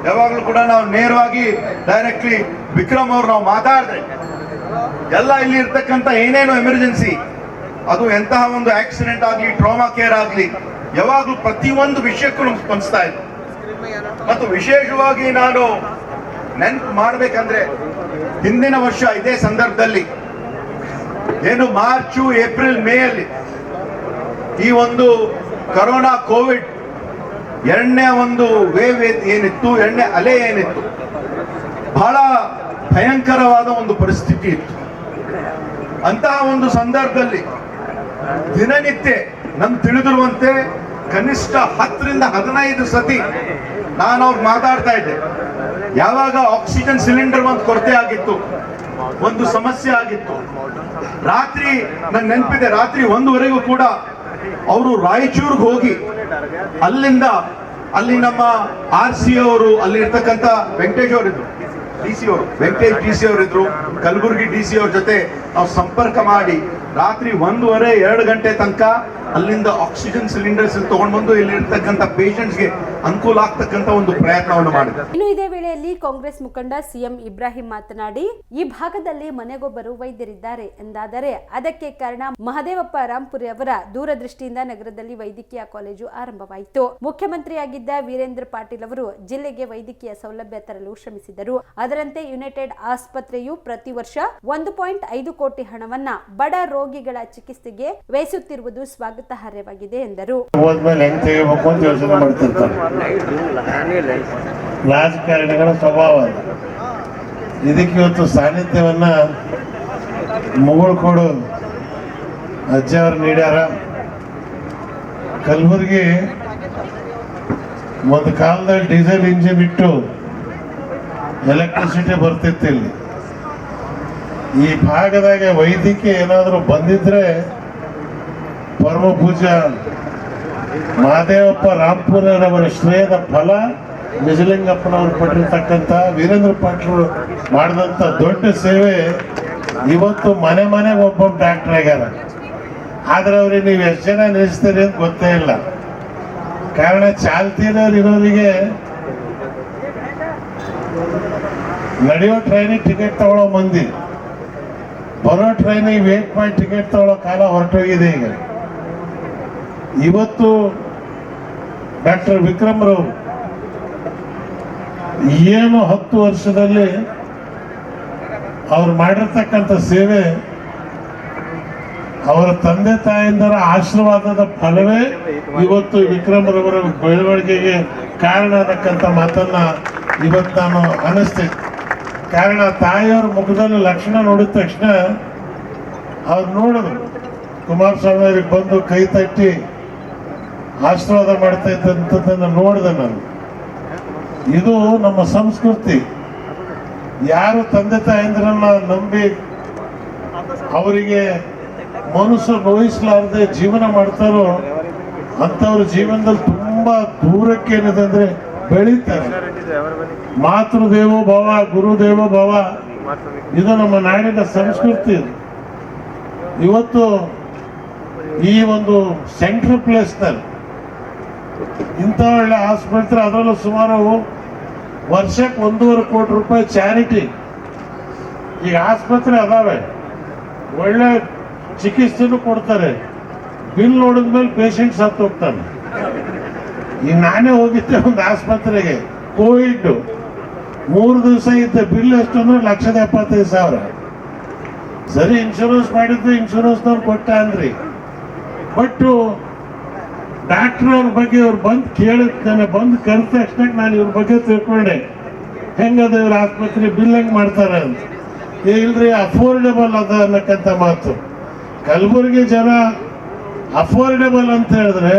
ಯಾವಾಗ್ಲೂ ಕೂಡ ನಾವು ನೇರವಾಗಿ ಡೈರೆಕ್ಟ್ಲಿ ವಿಕ್ರಮ್ ಅವ್ರು ನಾವು ಮಾತಾಡಿದ್ರೆ ಎಲ್ಲ ಇಲ್ಲಿ ಇರ್ತಕ್ಕಂಥ ಏನೇನು ಎಮರ್ಜೆನ್ಸಿ, ಅದು ಎಂತಹ ಒಂದು ಆಕ್ಸಿಡೆಂಟ್ ಆಗ್ಲಿ, ಟ್ರಾಮಾ ಕೇರ್ ಆಗ್ಲಿ, ಯಾವಾಗ್ಲೂ ಪ್ರತಿಯೊಂದು ವಿಷಯಕ್ಕೂ ನಮ್ಗೆ ಸ್ಪಂದಿಸ್ತಾ ಇದ್ರು. ಮತ್ತು ವಿಶೇಷವಾಗಿ ನಾನು ನೆನ್ಪು ಮಾಡ್ಬೇಕಂದ್ರೆ ಹಿಂದಿನ ವರ್ಷ ಇದೇ ಸಂದರ್ಭದಲ್ಲಿ ಏನು ಮಾರ್ಚು, ಏಪ್ರಿಲ್, ಮೇ ಅಲ್ಲಿ ಈ ಒಂದು ಕೊರೋನಾ ಕೋವಿಡ್ ಎರಡನೇ ಒಂದು ವೇವ್ ಏನಿತ್ತು, ಎರಡನೇ ಅಲೆ ಏನಿತ್ತು, ಬಹಳ ಭಯಂಕರವಾದ ಒಂದು ಪರಿಸ್ಥಿತಿ ಇತ್ತು. ಅಂತಹ ಒಂದು ಸಂದರ್ಭದಲ್ಲಿ ದಿನನಿತ್ಯ ನಮ್ಗೆ ತಿಳಿದಿರುವಂತೆ ಕನಿಷ್ಠ 10 ರಿಂದ 15 ಸತಿ ನಾನು ಅವ್ರಿಗೆ ಮಾತಾಡ್ತಾ ಇದ್ದೆ. ಯಾವಾಗ ಆಕ್ಸಿಜನ್ ಸಿಲಿಂಡರ್ ಒಂದು ಕೊರತೆ ಆಗಿತ್ತು, ಒಂದು ಸಮಸ್ಯೆ ಆಗಿತ್ತು, ರಾತ್ರಿ ನಂಗೆ ನೆನಪಿದೆ, ರಾತ್ರಿ 1ವರೆಗೂ ಕೂಡ ಅವರು ರಾಯಚೂರ್ಗೆ ಹೋಗಿ ಅಲ್ಲಿ ನಮ್ಮ RC ಅವರು, ಅಲ್ಲಿ ಇರ್ತಕ್ಕಂಥ ವೆಂಕಟೇಶ್ ಅವರಿದ್ರು, ವೆಂಕಟೇಶ್ DC ಅವರಿದ್ರು, ಕಲಬುರಗಿ DC ಅವ್ರ ಜೊತೆ ನಾವು ಸಂಪರ್ಕ ಮಾಡಿ ರಾತ್ರಿ 1:30-2 ಗಂಟೆ ತನಕ ಅಲ್ಲಿಂದ ಆಕ್ಸಿಜನ್ ಸಿಲಿಂಡರ್ಸ್ ತಗೊಂಡು ಬಂದು ಇಲ್ಲಿ ಇರ್ತಕ್ಕಂಥ ಪೇಷಂಟ್ಸ್ಗೆ ಅನುಕೂಲ ಆಗ್ತಕ್ಕಂಥ ಒಂದು ಪ್ರಯತ್ನವನ್ನು ಮಾಡಿದೆ. ಇನ್ನು ಇದೇ ವೇಳೆಯಲ್ಲಿ ಕಾಂಗ್ರೆಸ್ ಮುಖಂಡ CM ಇಬ್ರಾಹಿಂ ಮಾತನಾಡಿ, ಈ ಭಾಗದಲ್ಲಿ ಮನೆಗೊಬ್ಬರು ವೈದ್ಯರಿದ್ದಾರೆ ಎಂದಾದರೆ ಅದಕ್ಕೆ ಕಾರಣ ಮಹದೇವಪ್ಪ ರಾಂಪುರಿ ಅವರ ದೂರದೃಷ್ಟಿಯಿಂದ ನಗರದಲ್ಲಿ ವೈದ್ಯಕೀಯ ಕಾಲೇಜು ಆರಂಭವಾಯಿತು. ಮುಖ್ಯಮಂತ್ರಿಯಾಗಿದ್ದ ವೀರೇಂದ್ರ ಪಾಟೀಲ್ ಅವರು ಜಿಲ್ಲೆಗೆ ವೈದ್ಯಕೀಯ ಸೌಲಭ್ಯ ತರಲು ಶ್ರಮಿಸಿದರು. ಅದರಂತೆ ಯುನೈಟೆಡ್ ಆಸ್ಪತ್ರೆಯು ಪ್ರತಿ ವರ್ಷ 1.5 ಕೋಟಿ ಹಣವನ್ನ ಬಡ ರೋಗಿಗಳ ಚಿಕಿತ್ಸೆಗೆ ವ್ಯಯಿಸುತ್ತಿರುವುದು ಸ್ವಾಗತಾರ್ಹವಾಗಿದೆ ಎಂದರು. ರಾಜಕಾರಣಿಗಳ ಸ್ವಭಾವ ಇದಕ್ಕೆ ಇವತ್ತು ಸಾನ್ನಿಧ್ಯವನ್ನ ಮುಗುಳ್ಕೋಡು ಅಜ್ಜ ಅವರು ನೀಡ್ಯಾರ. ಕಲಬುರಗಿ ಒಂದು ಕಾಲದಲ್ಲಿ ಡೀಸೆಲ್ ಇಂಜಿನ್ ಇಟ್ಟು ಎಲೆಕ್ಟ್ರಿಸಿಟಿ ಬರ್ತಿತ್ತು. ಇಲ್ಲಿ ಈ ಭಾಗದಾಗ ವೈದ್ಯಕೀಯ ಏನಾದರೂ ಬಂದಿದ್ರೆ ಪರಮ ಪೂಜ್ಯ ಮಹದೇವಪ್ಪ ರಾಂಪುರವರ ಶ್ರೇಯದ ಫಲ ನಿಜಲಿಂಗಪ್ಪನವರು ಪಟ್ಟಿರ್ತಕ್ಕಂಥ ವೀರೇಂದ್ರ ಪಾಟೀಲ್ ಮಾಡಿದಂಥ ದೊಡ್ಡ ಸೇವೆ ಇವತ್ತು ಮನೆಗೆ ಒಬ್ಬೊಬ್ಬ ಡಾಕ್ಟರ್ ಆಗ್ಯಾರ. ಆದ್ರೆ ಅವ್ರಿಗೆ ನೀವು ಎಷ್ಟು ಜನ ನಿಲ್ಲಿಸ್ತೀರಿ ಅಂತ ಗೊತ್ತೇ ಇಲ್ಲ. ಕಾರಣ ಚಾಲ್ತಿನವ್ರು ಇರೋರಿಗೆ ನಡೆಯೋ ಟ್ರೈನಿಗೆ ಟಿಕೆಟ್ ತಗೊಳ್ಳೋ ಮಂದಿ, ಬರೋ ಟ್ರೈನಿಗೆ ವೇಟ್ ಮಾಡಿ ಟಿಕೆಟ್ ತಗೊಳ್ಳೋ ಕಾಲ ಹೊರಟೋಗಿದೆ. ಈಗ ಇವತ್ತು ಡಾಕ್ಟರ್ ವಿಕ್ರಮ್ ರವರು ಏನು 10 ವರ್ಷದಲ್ಲಿ ಅವ್ರು ಮಾಡಿರ್ತಕ್ಕಂಥ ಸೇವೆ, ಅವರ ತಂದೆ ತಾಯಿಂದರ ಆಶೀರ್ವಾದದ ಫಲವೇ ಇವತ್ತು ವಿಕ್ರಮ್ ರವರ ಬೆಳವಣಿಗೆಗೆ ಕಾರಣ ಅನ್ನಕ್ಕಂಥ ಮಾತನ್ನ ಇವತ್ತು ನಾನು ಅನ್ನಿಸ್ತೇನೆ. ಕಾರಣ ತಾಯಿಯವ್ರ ಮುಖದಲ್ಲಿ ಲಕ್ಷಣ ನೋಡಿದ ತಕ್ಷಣ ಅವ್ರು ನೋಡಿದ್ರು, ಕುಮಾರಸ್ವಾಮಿ ಅವ್ರಿಗೆ ಬಂದು ಕೈ ತಟ್ಟಿ ಆಶೀರ್ವಾದ ಮಾಡ್ತಾ ಇದ್ದಂಥದ್ದನ್ನು ನೋಡಿದೆ ನಾನು. ಇದು ನಮ್ಮ ಸಂಸ್ಕೃತಿ. ಯಾರು ತಂದೆ ತಾಯಂದ್ರನ್ನ ನಂಬಿ ಅವರಿಗೆ ಮನಸ್ಸು ನೋಯಿಸಲಾರದೆ ಜೀವನ ಮಾಡ್ತಾರೋ ಅಂಥವ್ರ ಜೀವನದಲ್ಲಿ ತುಂಬಾ ದೂರಕ್ಕೆ ಏನಿದೆ ಅಂದ್ರೆ ಬೆಳೀತಾರೆ. ಮಾತೃದೇವೋ ಭವ, ಗುರುದೇವೋ ಭವ, ಇದು ನಮ್ಮ ನಾಡಿನ ಸಂಸ್ಕೃತಿ. ಇವತ್ತು ಈ ಒಂದು ಸೆಂಟ್ರಲ್ ಪ್ಲೇಸ್ನಲ್ಲಿ ಇಂಥ ಒಳ್ಳೆ ಆಸ್ಪತ್ರೆ, ಅದರಲ್ಲೂ ಸುಮಾರು ವರ್ಷಕ್ಕೆ 1.5 ಕೋಟಿ ರೂಪಾಯಿ ಚಾರಿಟಿ ಈಗ ಆಸ್ಪತ್ರೆ ಅದಾವೆ, ಒಳ್ಳೆ ಚಿಕಿತ್ಸೆನೂ ಕೊಡ್ತಾರೆ. ಬಿಲ್ ನೋಡಿದ್ಮೇಲೆ ಪೇಷಂಟ್ ಸತ್ತು ಹೋಗ್ತಾನೆ. ಈಗ ನಾನೇ ಹೋಗಿದ್ದೆ ಒಂದು ಆಸ್ಪತ್ರೆಗೆ, ಕೋವಿಡ್ 3 ದಿವಸ ಇದ್ದೆ. ಬಿಲ್ ಎಷ್ಟು ಅಂದ್ರೆ 1,75,000. ಸರಿ, ಇನ್ಶೂರೆನ್ಸ್ ಮಾಡಿದ್ದು ಇನ್ಶೂರೆನ್ಸ್ನವ್ರು ಕೊಟ್ಟ ಅಂದ್ರಿ. ಬಟ್ ಡಾಕ್ಟರ್ ಅವ್ರ ಬಗ್ಗೆ ಅವ್ರು ಬಂದು ಕೇಳಿದ್ದಾನೆ, ಬಂದು ಕರೆದ ತಕ್ಷಣ ನಾನು ಇವ್ರ ಬಗ್ಗೆ ತಿಳ್ಕೊಂಡೆ, ಹೆಂಗದ ಇವ್ರ ಆಸ್ಪತ್ರೆ ಬಿಲ್ ಹೆಂಗ್ ಮಾಡ್ತಾರೆ ಅಂತ. ಇಲ್ರಿ ಅಫೋರ್ಡೆಬಲ್ ಅದ ಅನ್ನಕ್ಕಂಥ ಮಾತು. ಕಲಬುರಗಿ ಜನ ಅಫೋರ್ಡೆಬಲ್ ಅಂತ ಹೇಳಿದ್ರೆ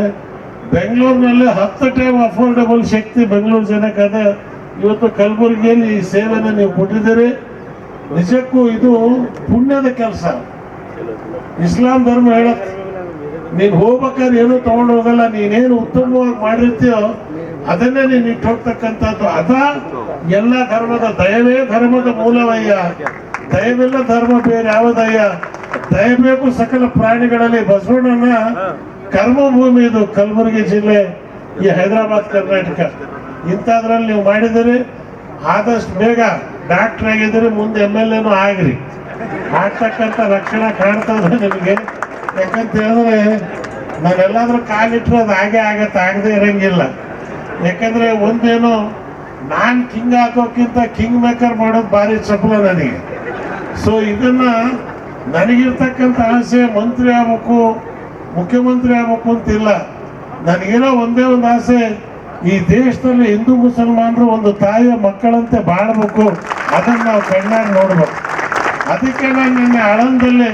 ಬೆಂಗಳೂರಿನಲ್ಲಿ 10 ಟೈಮ್ ಅಫೋರ್ಡೆಬಲ್ ಶಕ್ತಿ ಬೆಂಗಳೂರು ಜನಕ್ಕೆ ಅದ. ಇವತ್ತು ಕಲಬುರಗಿಯಲ್ಲಿ ಈ ಸೇವೆನ ನೀವು ಕೊಟ್ಟಿದ್ದೀರಿ. ನಿಜಕ್ಕೂ ಇದು ಪುಣ್ಯದ ಕೆಲಸ. ಇಸ್ಲಾಂ ಧರ್ಮ ಹೇಳತ್ತೆ, ನೀನು ಹೋಗ್ಬೇಕಾದ್ರೆ ಏನೂ ತಗೊಂಡು ಹೋಗಲ್ಲ, ನೀನೇನು ಉತ್ತಮವಾಗಿ ಮಾಡಿರ್ತೀಯೋ ಅದನ್ನೇ ನೀನು ಇಟ್ಟು ಹೋಗ್ತಕ್ಕಂಥದ್ದು. ಅದ ಎಲ್ಲ ಧರ್ಮದ ದಯವೇ ಧರ್ಮದ ಮೂಲವಯ್ಯ, ದಯವಿಲ್ಲ ಧರ್ಮ ಬೇರೆ ಯಾವುದಯ್ಯ. ದಯಬೇಕು ಸಕಲ ಪ್ರಾಣಿಗಳಲ್ಲಿ. ಬಸವಣ್ಣನ ಕರ್ಮಭೂಮಿ ಇದು ಕಲಬುರಗಿ ಜಿಲ್ಲೆ, ಈ ಹೈದರಾಬಾದ್ ಕರ್ನಾಟಕ. ಇಂಥದ್ರಲ್ಲಿ ನೀವು ಮಾಡಿದಿರಿ, ಆದಷ್ಟು ಬೇಗ ಡಾಕ್ಟರ್ ಆಗಿದ್ದೀರಿ, ಮುಂದೆ MLA ಆಗ್ರಿ. ಆಗ್ತಕ್ಕಂಥ ಲಕ್ಷಣ ಕಾಣ್ತದೆ ನಿಮಗೆ. ಯಾಕಂತ ಹೇಳಿದ್ರೆ ನಾನೆಲ್ಲಾದ್ರೂ ಕಾಲಿಟ್ಟರೆ ಅದು ಹಾಗೆ ಆಗತ್ತೆ, ಆಗದೆ ಇರಂಗಿಲ್ಲ. ಯಾಕಂದ್ರೆ ಒಂದೇನು, ನಾನು ಕಿಂಗ್ ಹಾಕೋಕ್ಕಿಂತ ಕಿಂಗ್ ಮೇಕರ್ ಮಾಡೋದು ಭಾರಿ ಚಪಲ ನನಗೆ. ಸೊ ಇದನ್ನ ನನಗಿರ್ತಕ್ಕಂಥ ಆಸೆ ಮಂತ್ರಿ ಆಗ್ಬೇಕು, ಮುಖ್ಯಮಂತ್ರಿ ಆಗ್ಬೇಕು ಅಂತಿಲ್ಲ. ನನಗೇನೋ ಒಂದೇ ಒಂದು ಆಸೆ, ಈ ದೇಶದಲ್ಲಿ ಹಿಂದೂ ಮುಸಲ್ಮಾನರು ಒಂದು ತಾಯಿಯ ಮಕ್ಕಳಂತೆ ಬಾಳ್ಬೇಕು, ಅದನ್ನು ನಾವು ಕಣ್ಣಾಗಿ ನೋಡ್ಬೇಕು. ಅದಕ್ಕೆ ನಾನು ನಿನ್ನೆ ಆಳಂದಲ್ಲಿ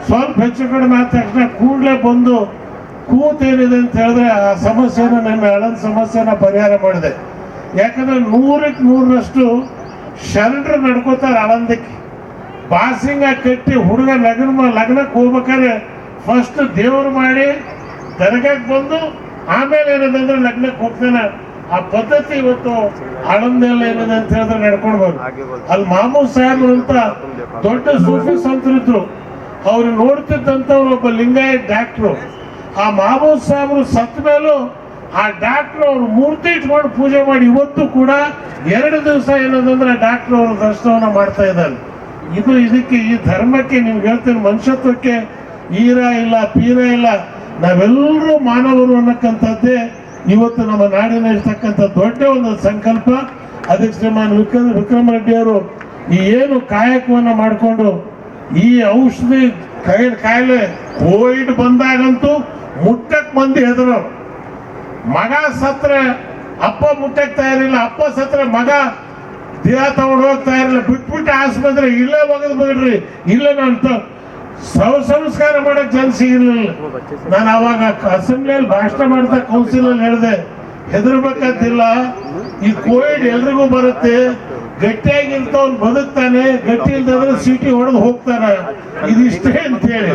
ಸ್ವಲ್ಪ ಹೆಚ್ಚು ಕಡಿಮೆ ಆದ ತಕ್ಷಣ ಕೂಡಲೇ ಬಂದು ಕೂತೇನಿದೆ ಅಂತ ಹೇಳಿದ್ರೆ ಆ ಸಮಸ್ಯೆನ, ನನ್ನ ಆಳಂದ ಸಮಸ್ಯೆನ ಪರಿಹಾರ ಮಾಡಿದೆ. ಯಾಕಂದ್ರೆ 100ಕ್ಕೆ 100ರಷ್ಟು ಶರಣರು ನಡ್ಕೋತಾರೆ ಆಳಂದಕ್ಕೆ. ಬಾಸಿಂಗ ಕಟ್ಟಿ ಹುಡುಗ ಲಗ್ನಕ್ಕೆ ಹೋಗ್ಬೇಕಾದ್ರೆ ಫಸ್ಟ್ ದೇವ್ರು ಮಾಡಿ ದರ್ಗಾಕ್ಕೆ ಬಂದು ಆಮೇಲೆ ಏನಿದೆ ಲಗ್ನಕ್ಕೆ ಹೋಗ್ತಾನೆ. ಆ ಪದ್ಧತಿ ಇವತ್ತು ಆಳಂದಲ್ಲಿ ಏನಿದೆ ಅಂತ ಹೇಳಿದ್ರೆ ನಡ್ಕೊಳ್ಬೋದು. ಅಲ್ಲಿ ಮಾಮೂದ್ ಸಾಹೇಬ್ರು ಅಂತ ದೊಡ್ಡ ಸೂಫಿ ಸಂತರಿದ್ರು, ಅವ್ರು ನೋಡ್ತಿದ್ದಂಥವ್ರು ಒಬ್ಬ ಲಿಂಗಾಯತ್ ಡಾಕ್ಟ್ರು. ಆ ಮಾಮೂದ್ ಸಾಹೇಬ್ರು ಸತ್ತ ಮೇಲೂ ಆ ಡಾಕ್ಟ್ರು ಅವ್ರು ಮೂರ್ತಿ ಇಟ್ಕೊಂಡು ಪೂಜೆ ಮಾಡಿ ಇವತ್ತು ಕೂಡ 2 ದಿವಸ ಏನಂದ್ರೆ ಡಾಕ್ಟ್ರು ಅವ್ರ ದರ್ಶನವನ್ನ ಮಾಡ್ತಾ ಇದ್ದಾರೆ. ಇದಕ್ಕೆ ಈ ಧರ್ಮಕ್ಕೆ ನಿಮ್ಗೆ ಹೇಳ್ತೀನಿ, ಮನುಷ್ಯತ್ವಕ್ಕೆ ಈರ ಇಲ್ಲ ಪೀರ ಇಲ್ಲ, ನಾವೆಲ್ಲರೂ ಮಾನವರು ಅನ್ನಕ್ಕಂಥದ್ದೇ ಇವತ್ತು ನಮ್ಮ ನಾಡಿನ ಇರ್ತಕ್ಕಂಥ ದೊಡ್ಡ ಒಂದು ಸಂಕಲ್ಪ. ಅದಕ್ಕೆ ಶ್ರೀಮಾನ್ ವಿಕ್ರಮ್ ರೆಡ್ಡಿ ಅವರು ಈ ಏನು ಕಾಯಕವನ್ನ ಮಾಡಿಕೊಂಡು ಈ ಔಷಧಿ ಕಾಯಿಲೆ ಕೋವಿಡ್ ಬಂದಾಗಂತೂ ಮುಟ್ಟಕ್ ಮಂದಿ ಹೆದರು. ಮಗ ಸತ್ರೆ ಅಪ್ಪ ಮುಟ್ಟಕ್ ತಯಾರಿಲ್ಲ, ಅಪ್ಪ ಸತ್ರೆ ಮಗ ದೇಹ ತಗೊಂಡು ಹೋಗ್ತಾ ಇರಲಿಲ್ಲ. ಬಿಟ್ಬಿಟ್ಟು ಆಸ್ಪತ್ರೆ ಇಲ್ಲೇ ಒಗದ್ ಬಿಡ್ರಿ, ಇಲ್ಲೇ ಅಂತ ಸಂಸ್ಕಾರ ಮಾಡಕ್ ಜನ ಸಿಗಿರ್ಲಿಲ್ಲ. ನಾನು ಅವಾಗ ಅಸೆಂಬ್ಲಿಯಲ್ಲಿ ಭಾಷಣ ಮಾಡ್ತಾ ಕೌನ್ಸಿಲ್ ಅಲ್ಲಿ ಹೇಳಿದೆ, ಹೆದರ್ಬೇಕಂತಿಲ್ಲ, ಈ ಕೋವಿಡ್ ಎಲ್ರಿಗೂ ಬರುತ್ತೆ, ಗಟ್ಟಿಯಾಗಿರ್ತವನ್ ಬದುಕ್ತಾನೆ, ಗಟ್ಟಿ ಇಲ್ದಾದ್ರೆ ಸೀಟಿ ಹೊಡೆದು ಹೋಗ್ತಾರ, ಇದಿಷ್ಟೇ ಅಂತ ಹೇಳಿ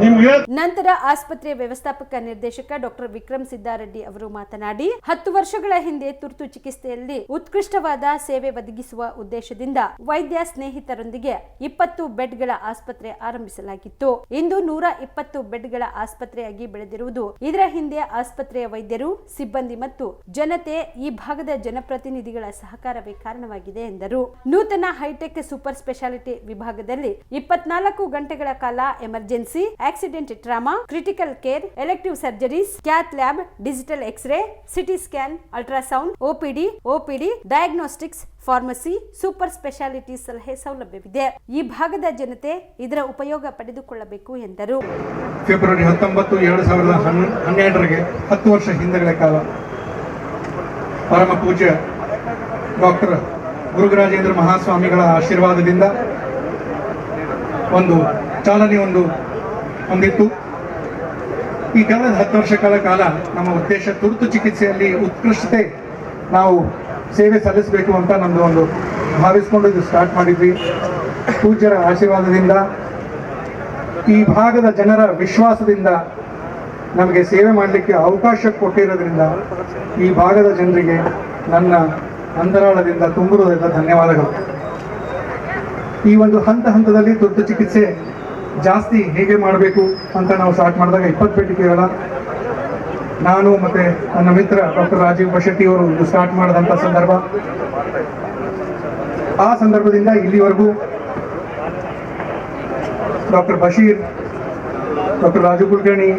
ನಿಮ್ಗೆ. ನಂತರ ಆಸ್ಪತ್ರೆಯ ವ್ಯವಸ್ಥಾಪಕ ನಿರ್ದೇಶಕ ಡಾಕ್ಟರ್ ವಿಕ್ರಮ್ ಸಿದ್ದಾರೆಡ್ಡಿ ಅವರು ಮಾತನಾಡಿ, 10 ವರ್ಷಗಳ ಹಿಂದೆ ತುರ್ತು ಚಿಕಿತ್ಸೆಯಲ್ಲಿ ಉತ್ಕೃಷ್ಟವಾದ ಸೇವೆ ಒದಗಿಸುವ ಉದ್ದೇಶದಿಂದ ವೈದ್ಯ ಸ್ನೇಹಿತರೊಂದಿಗೆ 20 ಬೆಡ್ಗಳ ಆಸ್ಪತ್ರೆ ಆರಂಭಿಸಲಾಗಿತ್ತು. ಇಂದು 120 ಬೆಡ್ಗಳ ಆಸ್ಪತ್ರೆಯಾಗಿ ಬೆಳೆದಿರುವುದು ಇದರ ಹಿಂದೆ ಆಸ್ಪತ್ರೆಯ ವೈದ್ಯರು, ಸಿಬ್ಬಂದಿ ಮತ್ತು ಜನತೆ, ಈ ಭಾಗದ ಜನಪ್ರತಿನಿಧಿಗಳ ಸಹಕಾರವೇ ಕಾರಣವಾಗಿದೆ ಎಂದರು. ನೂತನ ಹೈಟೆಕ್ ಸೂಪರ್ ಸ್ಪೆಷಾಲಿಟಿ ವಿಭಾಗದಲ್ಲಿ 24 ಗಂಟೆಗಳ ಕಾಲ emergency, accident trauma, critical care, elective surgeries, cath lab, digital x-ray, CT scan, ultrasound, OPD, diagnostics, pharmacy, super speciality ಸಲಹೆ ಸೌಲಭ್ಯವಿದೆ. ಈ ಭಾಗದ ಜನತೆ ಇದರ ಉಪಯೋಗ ಪಡೆದುಕೊಳ್ಳಬೇಕು ಎಂದರು. ಫೆಬ್ರವರಿ 19, 2012ರಿಗೆ 10 ವರ್ಷ ಹಿಂದೆಗಳ ಕಾಲ ಪರಮ ಪೂಜ್ಯ ಡಾಕ್ಟರ್ ಗುರುರಾಜೇಂದ್ರ ಮಹಾಸ್ವಾಮಿಗಳ ಆಶೀರ್ವಾದದಿಂದ ಒಂದು ಚಾಲನೆ ಹೊಂದಿತ್ತು. ಈ ಕಳೆದ 10 ವರ್ಷಗಳ ಕಾಲ ನಮ್ಮ ಉದ್ದೇಶ ತುರ್ತು ಚಿಕಿತ್ಸೆಯಲ್ಲಿ ಉತ್ಕೃಷ್ಟತೆ ನಾವು ಸೇವೆ ಸಲ್ಲಿಸಬೇಕು ಅಂತ ನಮ್ಮದು ಒಂದು ಭಾವಿಸ್ಕೊಂಡು ಇದು ಸ್ಟಾರ್ಟ್ ಮಾಡಿದ್ವಿ. ಪೂಜ್ಯರ ಆಶೀರ್ವಾದದಿಂದ, ಈ ಭಾಗದ ಜನರ ವಿಶ್ವಾಸದಿಂದ ನಮಗೆ ಸೇವೆ ಮಾಡಲಿಕ್ಕೆ ಅವಕಾಶ ಕೊಟ್ಟಿರೋದ್ರಿಂದ ಈ ಭಾಗದ ಜನರಿಗೆ ನನ್ನ ಅಂತರಾಳದಿಂದ ತುಂಬುವುದರಿಂದ ಧನ್ಯವಾದಗಳು. ಈ ಒಂದು ಹಂತದಲ್ಲಿ ತುರ್ತು ಚಿಕಿತ್ಸೆ ಜಾಸ್ತಿ ಹೇಗೆ ಮಾಡಬೇಕು ಅಂತ ನಾವು ಸ್ಟಾರ್ಟ್ ಮಾಡಿದಾಗ 20 ಬೆಡ್ಗಳ ನಾನು ಮತ್ತೆ ನನ್ನ ಮಿತ್ರ ಡಾಕ್ಟರ್ ರಾಜೀವ್ ಬಶೆಟ್ಟಿ ಅವರು ಇದು ಸ್ಟಾರ್ಟ್ ಮಾಡಿದಂಥ ಸಂದರ್ಭ. ಆ ಸಂದರ್ಭದಿಂದ ಇಲ್ಲಿವರೆಗೂ doctor Basheer, doctor Raju Kulkarni,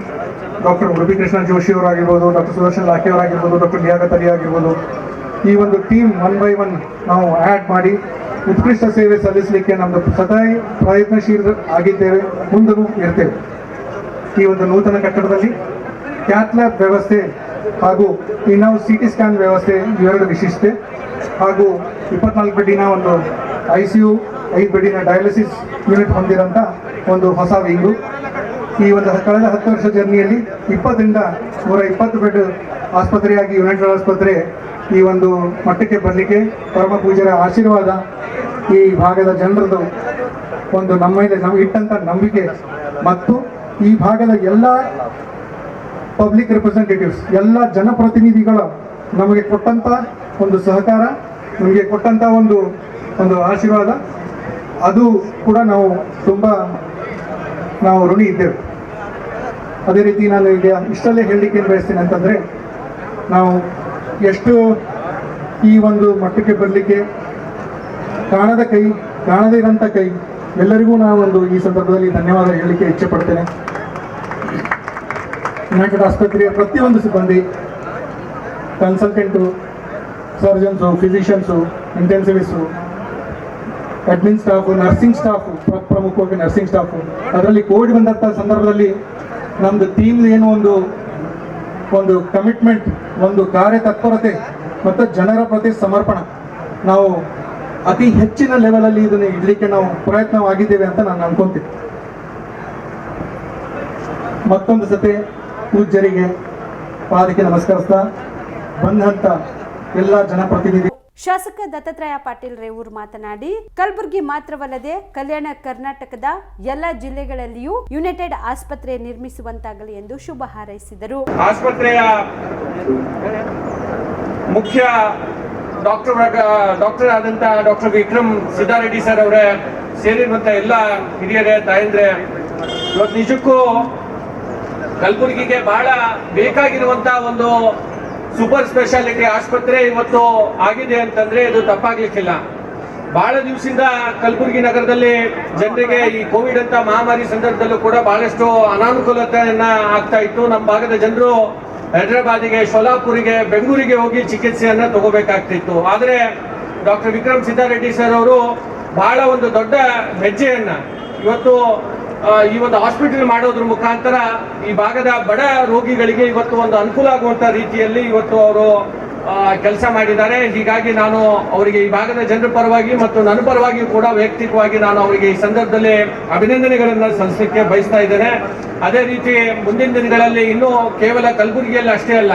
doctor Udupi Krishna Joshi ಅವರಾಗಿರ್ಬೋದು, ಡಾಕ್ಟರ್ ಸುದರ್ಶನ್ ಲಾಖೆ ಅವರಾಗಿರ್ಬೋದು, ಡಾಕ್ಟರ್ ಲಿಯಾಕತ್ ಅಲಿ ಆಗಿರ್ಬೋದು, ಈ ಒಂದು ಟೀಮ್ 1 by 1 ನಾವು ಆ್ಯಡ್ ಮಾಡಿ ಉತ್ಕೃಷ್ಟ ಸೇವೆ ಸಲ್ಲಿಸಲಿಕ್ಕೆ ನಮ್ಮದು ಸದಾ ಪ್ರಯತ್ನಶೀಲ ಆಗಿದ್ದೇವೆ, ಮುಂದೂ ಇರ್ತೇವೆ. ಈ ಒಂದು ನೂತನ ಕಟ್ಟಡದಲ್ಲಿ ಕ್ಯಾತ್ ಲ್ಯಾಬ್ ವ್ಯವಸ್ಥೆ ಹಾಗೂ ನಾವು CT ಸ್ಕ್ಯಾನ್ ವ್ಯವಸ್ಥೆ ಇವೆರಡು ವಿಶಿಷ್ಟತೆ, ಹಾಗೂ 24 ಬೆಡ್ಡಿನ ಒಂದು ICU, 5 ಬೆಡ್ಡಿನ ಡಯಾಲಿಸಿಸ್ ಯೂನಿಟ್ ಹೊಂದಿರೋಂಥ ಒಂದು ಹೊಸ ವಿಂಗು. ಈ ಒಂದು ಕಳೆದ 10 ವರ್ಷ ಜರ್ನಿಯಲ್ಲಿ 20ರಿಂದ 120 ಬೆಡ್ ಆಸ್ಪತ್ರೆಯಾಗಿ ಯುನೈಟೆಡ್ ಆಸ್ಪತ್ರೆ ಈ ಒಂದು ಮಟ್ಟಕ್ಕೆ ಬರಲಿಕ್ಕೆ ಪರಮ ಪೂಜ್ಯರ ಆಶೀರ್ವಾದ, ಈ ಭಾಗದ ಜನರದು ಒಂದು ನಮ್ಮ ಮೇಲೆ ಇಟ್ಟಂಥ ನಂಬಿಕೆ ಮತ್ತು ಈ ಭಾಗದ ಎಲ್ಲ ಪಬ್ಲಿಕ್ ರೆಪ್ರೆಸೆಂಟೇಟಿವ್ಸ್, ಎಲ್ಲ ಜನಪ್ರತಿನಿಧಿಗಳ ನಮಗೆ ಕೊಟ್ಟಂಥ ಒಂದು ಸಹಕಾರ, ನಮಗೆ ಕೊಟ್ಟಂಥ ಒಂದು ಆಶೀರ್ವಾದ, ಅದು ಕೂಡ ನಾವು ತುಂಬ ಋಣಿ ಇದ್ದೇವೆ. ಅದೇ ರೀತಿ ನಾನು ಈಗ ಇಷ್ಟಲ್ಲೇ ಹೇಳಲಿಕ್ಕೆ ಏನು ಬಯಸ್ತೀನಿ ಅಂತಂದರೆ, ನಾವು ಎಷ್ಟು ಈ ಒಂದು ಮಟ್ಟಕ್ಕೆ ಬರಲಿಕ್ಕೆ ಕಾಣದ ಕೈ, ಕಾಣದೇ ಇರೋಂಥ ಕೈ ಎಲ್ಲರಿಗೂ ನಾವೊಂದು ಈ ಸಂದರ್ಭದಲ್ಲಿ ಧನ್ಯವಾದ ಹೇಳಲಿಕ್ಕೆ ಇಚ್ಛೆ ಪಡ್ತೇನೆ. ಯುನೈಟೆಡ್ ಆಸ್ಪತ್ರೆಯ ಪ್ರತಿಯೊಂದು ಸಿಬ್ಬಂದಿ, consultant, surgeons, physicians, intensivist, admin staff, nursing staff, ಪ್ರಮುಖವಾಗಿ ನರ್ಸಿಂಗ್ ಸ್ಟಾಫು, ಅದರಲ್ಲಿ ಕೋವಿಡ್ ಬಂದಂಥ ಸಂದರ್ಭದಲ್ಲಿ ನಮ್ಮದು ಟೀಮ್ ಏನು ಒಂದು ಕಮಿಟ್ಮೆಂಟ್, ಒಂದು ಕಾರ್ಯತತ್ಪರತೆ ಮತ್ತು ಜನರ ಪ್ರತಿ ಸಮರ್ಪಣೆ, ನಾವು ಅತಿ ಹೆಚ್ಚಿನ ಲೆವೆಲಲ್ಲಿ ಇದನ್ನು ಇಡಲಿಕ್ಕೆ ನಾವು ಪ್ರಯತ್ನವಾಗಿದ್ದೇವೆ ಅಂತ ನಾನು ಅನ್ಕೊಂತೀನಿ. ಮತ್ತೊಂದು ಸತಿ ಪೂಜ್ಯರಿಗೆ ಪಾದಕ್ಕೆ ನಮಸ್ಕರಿಸ್ತಾ ಬಂದಂಥ ಎಲ್ಲ ಜನಪ್ರತಿನಿಧಿ ಶಾಸಕ ದತ್ತಾತ್ರೇಯ ಪಾಟೀಲ್ ರೇವೂರ್ ಮಾತನಾಡಿ, ಕಲಬುರಗಿ ಮಾತ್ರವಲ್ಲದೆ ಕಲ್ಯಾಣ ಕರ್ನಾಟಕದ ಎಲ್ಲ ಜಿಲ್ಲೆಗಳಲ್ಲಿಯೂ ಯುನೈಟೆಡ್ ಆಸ್ಪತ್ರೆ ನಿರ್ಮಿಸುವಂತಾಗಲಿ ಎಂದು ಶುಭ ಹಾರೈಸಿದರು. ಆಸ್ಪತ್ರೆಯ ಮುಖ್ಯ ಡಾಕ್ಟರ್ ಆದಂತ ಡಾಕ್ಟರ್ ವಿಕ್ರಮ್ ಸಿದ್ದಾರೆಡ್ಡಿ ಸರ್ ಅವರೇ ಸೇರಿರುವಂತ ಎಲ್ಲ ಹಿರಿಯರೇ, ತಾಯಂದ್ರೆ, ಇವತ್ತು ನಿಜಕ್ಕೂ ಕಲಬುರಗಿಗೆ ಬಹಳ ಬೇಕಾಗಿರುವಂತ ಒಂದು ಸೂಪರ್ ಸ್ಪೆಷಾಲಿಟಿ ಆಸ್ಪತ್ರೆ ಇವತ್ತು ಆಗಿದೆ ಅಂತಂದ್ರೆ ಇದು ತಪ್ಪಾಗ್ಲಿಕ್ಕಿಲ್ಲ. ಬಹಳ ದಿವಸದಿಂದ ಕಲಬುರಗಿ ನಗರದಲ್ಲಿ ಜನರಿಗೆ ಈ ಕೋವಿಡ್ ಅಂತ ಮಹಾಮಾರಿ ಸಂದರ್ಭದಲ್ಲೂ ಕೂಡ ಬಹಳಷ್ಟು ಅನಾನುಕೂಲತೆಯನ್ನ ಆಗ್ತಾ ಇತ್ತು. ನಮ್ಮ ಭಾಗದ ಜನರು ಹೈದರಾಬಾದಿಗೆ, ಶೋಲಾಪುರಿಗೆ, ಬೆಂಗಳೂರಿಗೆ ಹೋಗಿ ಚಿಕಿತ್ಸೆಯನ್ನ ತಗೋಬೇಕಾಗ್ತಿತ್ತು. ಆದ್ರೆ ಡಾಕ್ಟರ್ ವಿಕ್ರಮ್ ಸಿದ್ದಾರೆಡ್ಡಿ ಸರ್ ಅವರು ಬಹಳ ಒಂದು ದೊಡ್ಡ ಹೆಜ್ಜೆಯನ್ನ ಇವತ್ತು ಈ ಒಂದು ಹಾಸ್ಪಿಟಲ್ ಮಾಡೋದ್ರ ಮುಖಾಂತರ ಈ ಭಾಗದ ಬಡ ರೋಗಿಗಳಿಗೆ ಇವತ್ತು ಒಂದು ಅನುಕೂಲ ಆಗುವಂತ ರೀತಿಯಲ್ಲಿ ಇವತ್ತು ಅವರು ಕೆಲಸ ಮಾಡಿದ್ದಾರೆ. ಹೀಗಾಗಿ ನಾನು ಅವರಿಗೆ ಈ ಭಾಗದ ಜನರ ಪರವಾಗಿ ಮತ್ತು ನನ್ನ ಪರವಾಗಿ ಕೂಡ ವೈಯಕ್ತಿಕವಾಗಿ ನಾನು ಅವರಿಗೆ ಈ ಸಂದರ್ಭದಲ್ಲಿ ಅಭಿನಂದನೆಗಳನ್ನ ಸಲ್ಲಿಸಲಿಕ್ಕೆ ಬಯಸ್ತಾ ಇದ್ದೇನೆ. ಅದೇ ರೀತಿ ಮುಂದಿನ ದಿನಗಳಲ್ಲಿ ಇನ್ನೂ ಕೇವಲ ಕಲಬುರಗಿಯಲ್ಲಿ ಅಷ್ಟೇ ಅಲ್ಲ,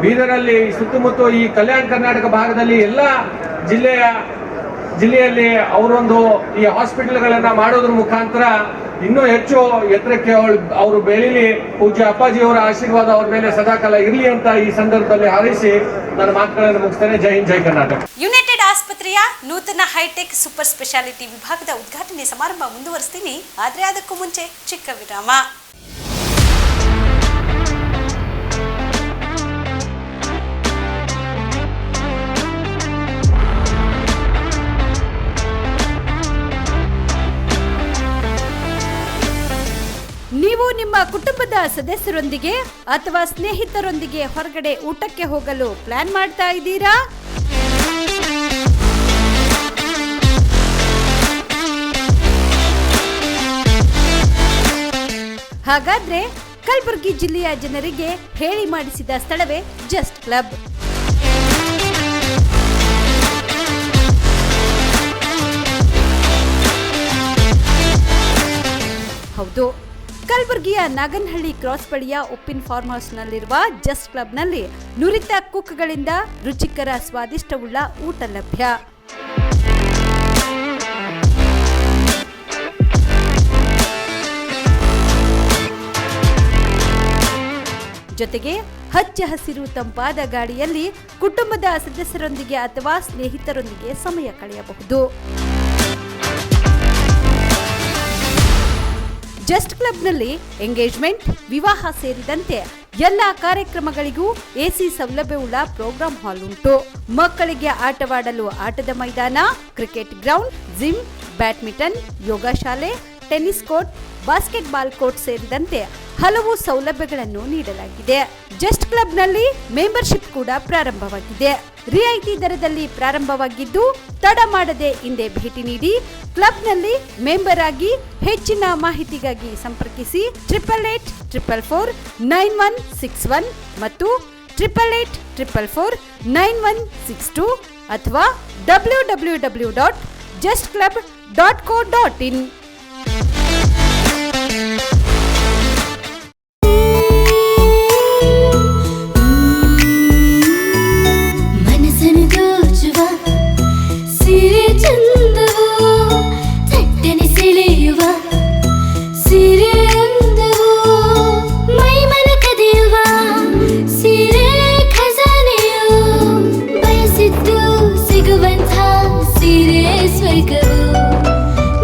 ಬೀದರಲ್ಲಿ, ಸುತ್ತಮುತ್ತ ಈ ಕಲ್ಯಾಣ ಕರ್ನಾಟಕ ಭಾಗದಲ್ಲಿ ಎಲ್ಲ ಜಿಲ್ಲೆಯಲ್ಲಿ ಅವರೊಂದು ಈ ಹಾಸ್ಪಿಟಲ್ಗಳನ್ನ ಮಾಡೋದ್ರ ಮುಖಾಂತರ ಇನ್ನೂ ಹೆಚ್ಚು ಎತ್ತರಕ್ಕೆ ಅವರು ಬೆಳೀಲಿ. ಪೂಜ್ಯ ಅಪ್ಪಾಜಿಯವರ ಆಶೀರ್ವಾದ ಅವ್ರ ಮೇಲೆ ಸದಾಕಾಲ ಇರಲಿ ಅಂತ ಈ ಸಂದರ್ಭದಲ್ಲಿ ಹಾರೈಸಿ ನನ್ನ ಮಾತುಗಳನ್ನು ಮುಗಿಸ್ತೇನೆ. ಜೈ ಹಿಂದ್, ಜೈ ಕರ್ನಾಟಕ. ಯುನೈಟೆಡ್ ಆಸ್ಪತ್ರೆಯ ನೂತನ ಹೈಟೆಕ್ ಸೂಪರ್ ಸ್ಪೆಷಾಲಿಟಿ ವಿಭಾಗದ ಉದ್ಘಾಟನೆ ಸಮಾರಂಭ ಮುಂದುವರಿಸ್ತೀನಿ. ಆದ್ರೆ ಅದಕ್ಕೂ ಮುಂಚೆ ಚಿಕ್ಕ ವಿರಾಮ. ನೀವು ನಿಮ್ಮ ಕುಟುಂಬದ ಸದಸ್ಯರೊಂದಿಗೆ ಅಥವಾ ಸ್ನೇಹಿತರೊಂದಿಗೆ ಹೊರಗಡೆ ಊಟಕ್ಕೆ ಹೋಗಲು ಪ್ಲಾನ್ ಮಾಡ್ತಾ ಇದ್ದೀರಾ? ಹಾಗಾದ್ರೆ ಕಲಬುರಗಿ ಜಿಲ್ಲೆಯ ಜನರಿಗೆ ಹೇಳಿ ಮಾಡಿಸಿದ ಸ್ಥಳವೇ ಜಸ್ಟ್ ಕ್ಲಬ್. ಹೌದು, ಕಲಬುರಗಿಯ ನಾಗನಹಳ್ಳಿ ಕ್ರಾಸ್ ಬಳಿಯ ಉಪ್ಪಿನ ಫಾರ್ಮ್ ಹೌಸ್ನಲ್ಲಿರುವ ಜಸ್ಟ್ ಕ್ಲಬ್ನಲ್ಲಿ ನುರಿತ ಕುಕ್ಗಳಿಂದ ರುಚಿಕರ ಸ್ವಾದಿಷ್ಟವುಳ್ಳ ಊಟ ಲಭ್ಯ. ಜೊತೆಗೆ ಹಚ್ಚ ಹಸಿರು ತಂಪಾದ ಗಾಳಿಯಲ್ಲಿ ಕುಟುಂಬದ ಸದಸ್ಯರೊಂದಿಗೆ ಅಥವಾ ಸ್ನೇಹಿತರೊಂದಿಗೆ ಸಮಯ ಕಳೆಯಬಹುದು. ಜಸ್ಟ್ ಕ್ಲಬ್ನಲ್ಲಿ ಎಂಗೇಜ್ಮೆಂಟ್, ವಿವಾಹ ಸೇರಿದಂತೆ ಎಲ್ಲ ಕಾರ್ಯಕ್ರಮಗಳಿಗೂ ಎಸಿ ಸೌಲಭ್ಯವುಳ್ಳ ಪ್ರೋಗ್ರಾಂ ಹಾಲ್ ಉಂಟು. ಮಕ್ಕಳಿಗೆ ಆಟವಾಡಲು ಆಟದ ಮೈದಾನ, ಕ್ರಿಕೆಟ್ ಗ್ರೌಂಡ್, ಜಿಮ್, ಬ್ಯಾಡ್ಮಿಂಟನ್, ಯೋಗ ಶಾಲೆ, ಟೆನ್ನಿಸ್ ಕೋರ್ಟ್, ಬಾಸ್ಕೆಟ್ಬಾಲ್ ಕೋರ್ಟ್ ಸೇರಿದಂತೆ ಹಲವು ಸೌಲಭ್ಯಗಳನ್ನು ನೀಡಲಾಗಿದೆ. ಜಸ್ಟ್ ಕ್ಲಬ್ನಲ್ಲಿ ಮೆಂಬರ್ಶಿಪ್ ಕೂಡ ಪ್ರಾರಂಭವಾಗಿದೆ. ರಿಯಾಯಿತಿ ದರದಲ್ಲಿ ಪ್ರಾರಂಭವಾಗಿದ್ದು ತಡ ಮಾಡದೆ ಹಿಂದೆ ಭೇಟಿ ನೀಡಿ ಕ್ಲಬ್ನಲ್ಲಿ ಮೆಂಬರ್ ಆಗಿ. ಹೆಚ್ಚಿನ ಮಾಹಿತಿಗಾಗಿ ಸಂಪರ್ಕಿಸಿ 8884449161 ಮತ್ತು 8884449162 ಅಥವಾ www.justclub.co.in.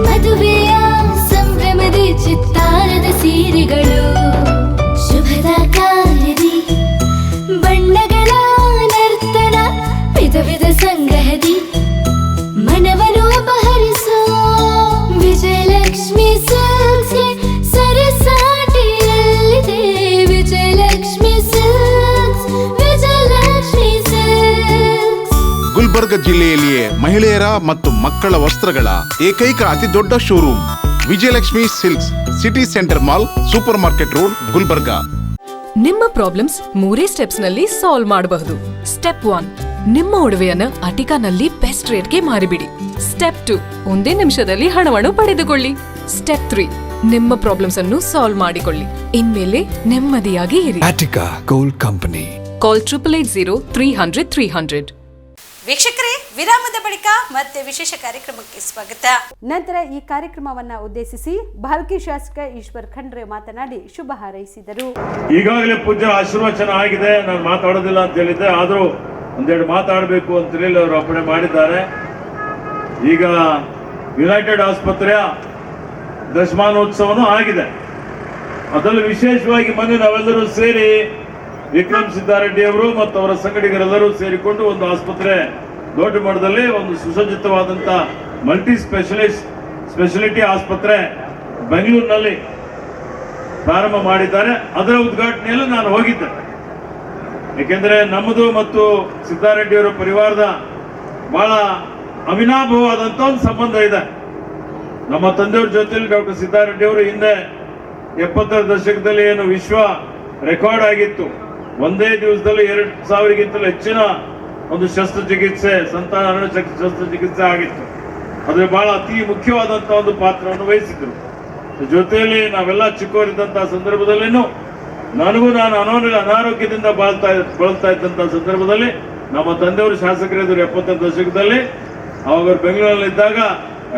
ಮದುವೆಯ ಚಿತ್ರದುರ್ಗ ಜಿಲ್ಲೆಯಲ್ಲಿಯೇ ಮಹಿಳೆಯರ ಮತ್ತು ಮಕ್ಕಳ ವಸ್ತ್ರಗಳ ಏಕೈಕ ಅತಿ ದೊಡ್ಡ showroom Vijayalakshmi silks, city centre mall, super market road, Gulbarga. ನಿಮ್ಮ ಪ್ರಾಬ್ಲಮ್ಸ್ 3 ಸ್ಟೆಪ್ಸ್ ನಲ್ಲಿ ಸಾಲ್ವ್ ಮಾಡಬಹುದು. ಸ್ಟೆಪ್ 1, ನಿಮ್ಮ ಒಡವೆಯನ್ನು ಅಟಿಕಾನಲ್ಲಿ ಬೆಸ್ಟ್ ರೇಟ್ಗೆ ಮಾರಿಬಿಡಿ. ಸ್ಟೆಪ್ 2, 1 ನಿಮಿಷದಲ್ಲಿ ಹಣವನ್ನು ಪಡೆದುಕೊಳ್ಳಿ. ಸ್ಟೆಪ್ 3, ನಿಮ್ಮ ಪ್ರಾಬ್ಲಮ್ಸ್ ಅನ್ನು ಸಾಲ್ವ್ ಮಾಡಿಕೊಳ್ಳಿ. ಇನ್ಮೇಲೆ ನೆಮ್ಮದಿಯಾಗಿ ಇರಿ. Attica Gold Company. ಕಾಲ್ 880300 ವೀಕ್ಷಕರೇ, ವಿರಾಮದ ಬಳಿಕ ಮತ್ತೆ ವಿಶೇಷ ಕಾರ್ಯಕ್ರಮಕ್ಕೆ ಸ್ವಾಗತ. ನಂತರ ಈ ಕಾರ್ಯಕ್ರಮವನ್ನ ಉದ್ದೇಶಿಸಿ ಭಾಲ್ಕಿ ಶಾಸಕ ಈಶ್ವರ್ ಖಂಡ್ರೆ ಮಾತನಾಡಿ ಶುಭ ಹಾರೈಸಿದರು. ಈಗಾಗಲೇ ಪೂಜ್ಯರ ಆಶೀರ್ವಚನ ಆಗಿದೆ, ನಾನು ಮಾತಾಡೋದಿಲ್ಲ ಅಂತ ಹೇಳಿದ್ದೆ, ಆದರೂ ಒಂದೆರಡು ಮಾತಾಡಬೇಕು ಅಂತ ಹೇಳಿ ಅವರು ಅಪ್ಪಣೆ ಮಾಡಿದ್ದಾರೆ. ಈಗ ಯುನೈಟೆಡ್ ಆಸ್ಪತ್ರೆಯ ದಶಮಾನೋತ್ಸವನೂ ಆಗಿದೆ. ಅದರಲ್ಲಿ ವಿಶೇಷವಾಗಿ ಮೊನ್ನೆ ನಾವೆಲ್ಲರೂ ಸೇರಿ ವಿಕ್ರಮ್ ಸಿದ್ದಾರೆಡ್ಡಿ ಅವರು ಮತ್ತು ಅವರ ಸಂಗಡಿಗರೆಲ್ಲರೂ ಸೇರಿಕೊಂಡು ಒಂದು ಆಸ್ಪತ್ರೆ ದೊಡ್ಡ ಮಟ್ಟದಲ್ಲಿ ಒಂದು ಸುಸಜ್ಜಿತವಾದಂಥ ಮಲ್ಟಿ ಸ್ಪೆಷಾಲಿಟಿ ಆಸ್ಪತ್ರೆ ಬೆಂಗಳೂರಿನಲ್ಲಿ ಪ್ರಾರಂಭ ಮಾಡಿದ್ದಾರೆ. ಅದರ ಉದ್ಘಾಟನೆಯಲ್ಲಿ ನಾನು ಹೋಗಿದ್ದೆ. ಏಕೆಂದರೆ ನಮ್ಮದು ಮತ್ತು ಸಿದ್ದಾರೆಡ್ಡಿಯವರ ಪರಿವಾರದ ಬಹಳ ಅವಿನಾಭಾವವಾದಂಥ ಒಂದು ಸಂಬಂಧ ಇದೆ. ನಮ್ಮ ತಂದೆಯವ್ರ ಜೊತೆಯಲ್ಲಿ ಡಾಕ್ಟರ್ ಸಿದ್ದಾರೆಡ್ಡಿ ಅವರು ಹಿಂದೆ 70ರ ದಶಕದಲ್ಲಿ ಏನು ವಿಶ್ವ ರೆಕಾರ್ಡ್ ಆಗಿತ್ತು, ಒಂದೇ ದಿವಸದಲ್ಲಿ 2000ಗಿಂತಲೂ ಹೆಚ್ಚಿನ ಒಂದು ಶಸ್ತ್ರಚಿಕಿತ್ಸೆ, ಸಂತಾನಹರಣ ಶಸ್ತ್ರಚಿಕಿತ್ಸೆ ಆಗಿತ್ತು. ಅದ್ರ ಬಹಳ ಅತಿ ಮುಖ್ಯವಾದಂಥ ಒಂದು ಪಾತ್ರವನ್ನು ವಹಿಸಿದ್ರು. ಜೊತೆಯಲ್ಲಿ ನಾವೆಲ್ಲ ಚಿಕ್ಕವರಿದ್ದಂತಹ ಸಂದರ್ಭದಲ್ಲಿನೂ ನಾನು ಅನಾರೋಗ್ಯದಿಂದ ಬಳಲ್ತಾ ಇದ್ದಂಥ ಸಂದರ್ಭದಲ್ಲಿ ನಮ್ಮ ತಂದೆಯವರು ಶಾಸಕರಿದ್ದರು 70ರ ದಶಕದಲ್ಲಿ. ಅವಾಗ ಬೆಂಗಳೂರಲ್ಲಿ ಇದ್ದಾಗ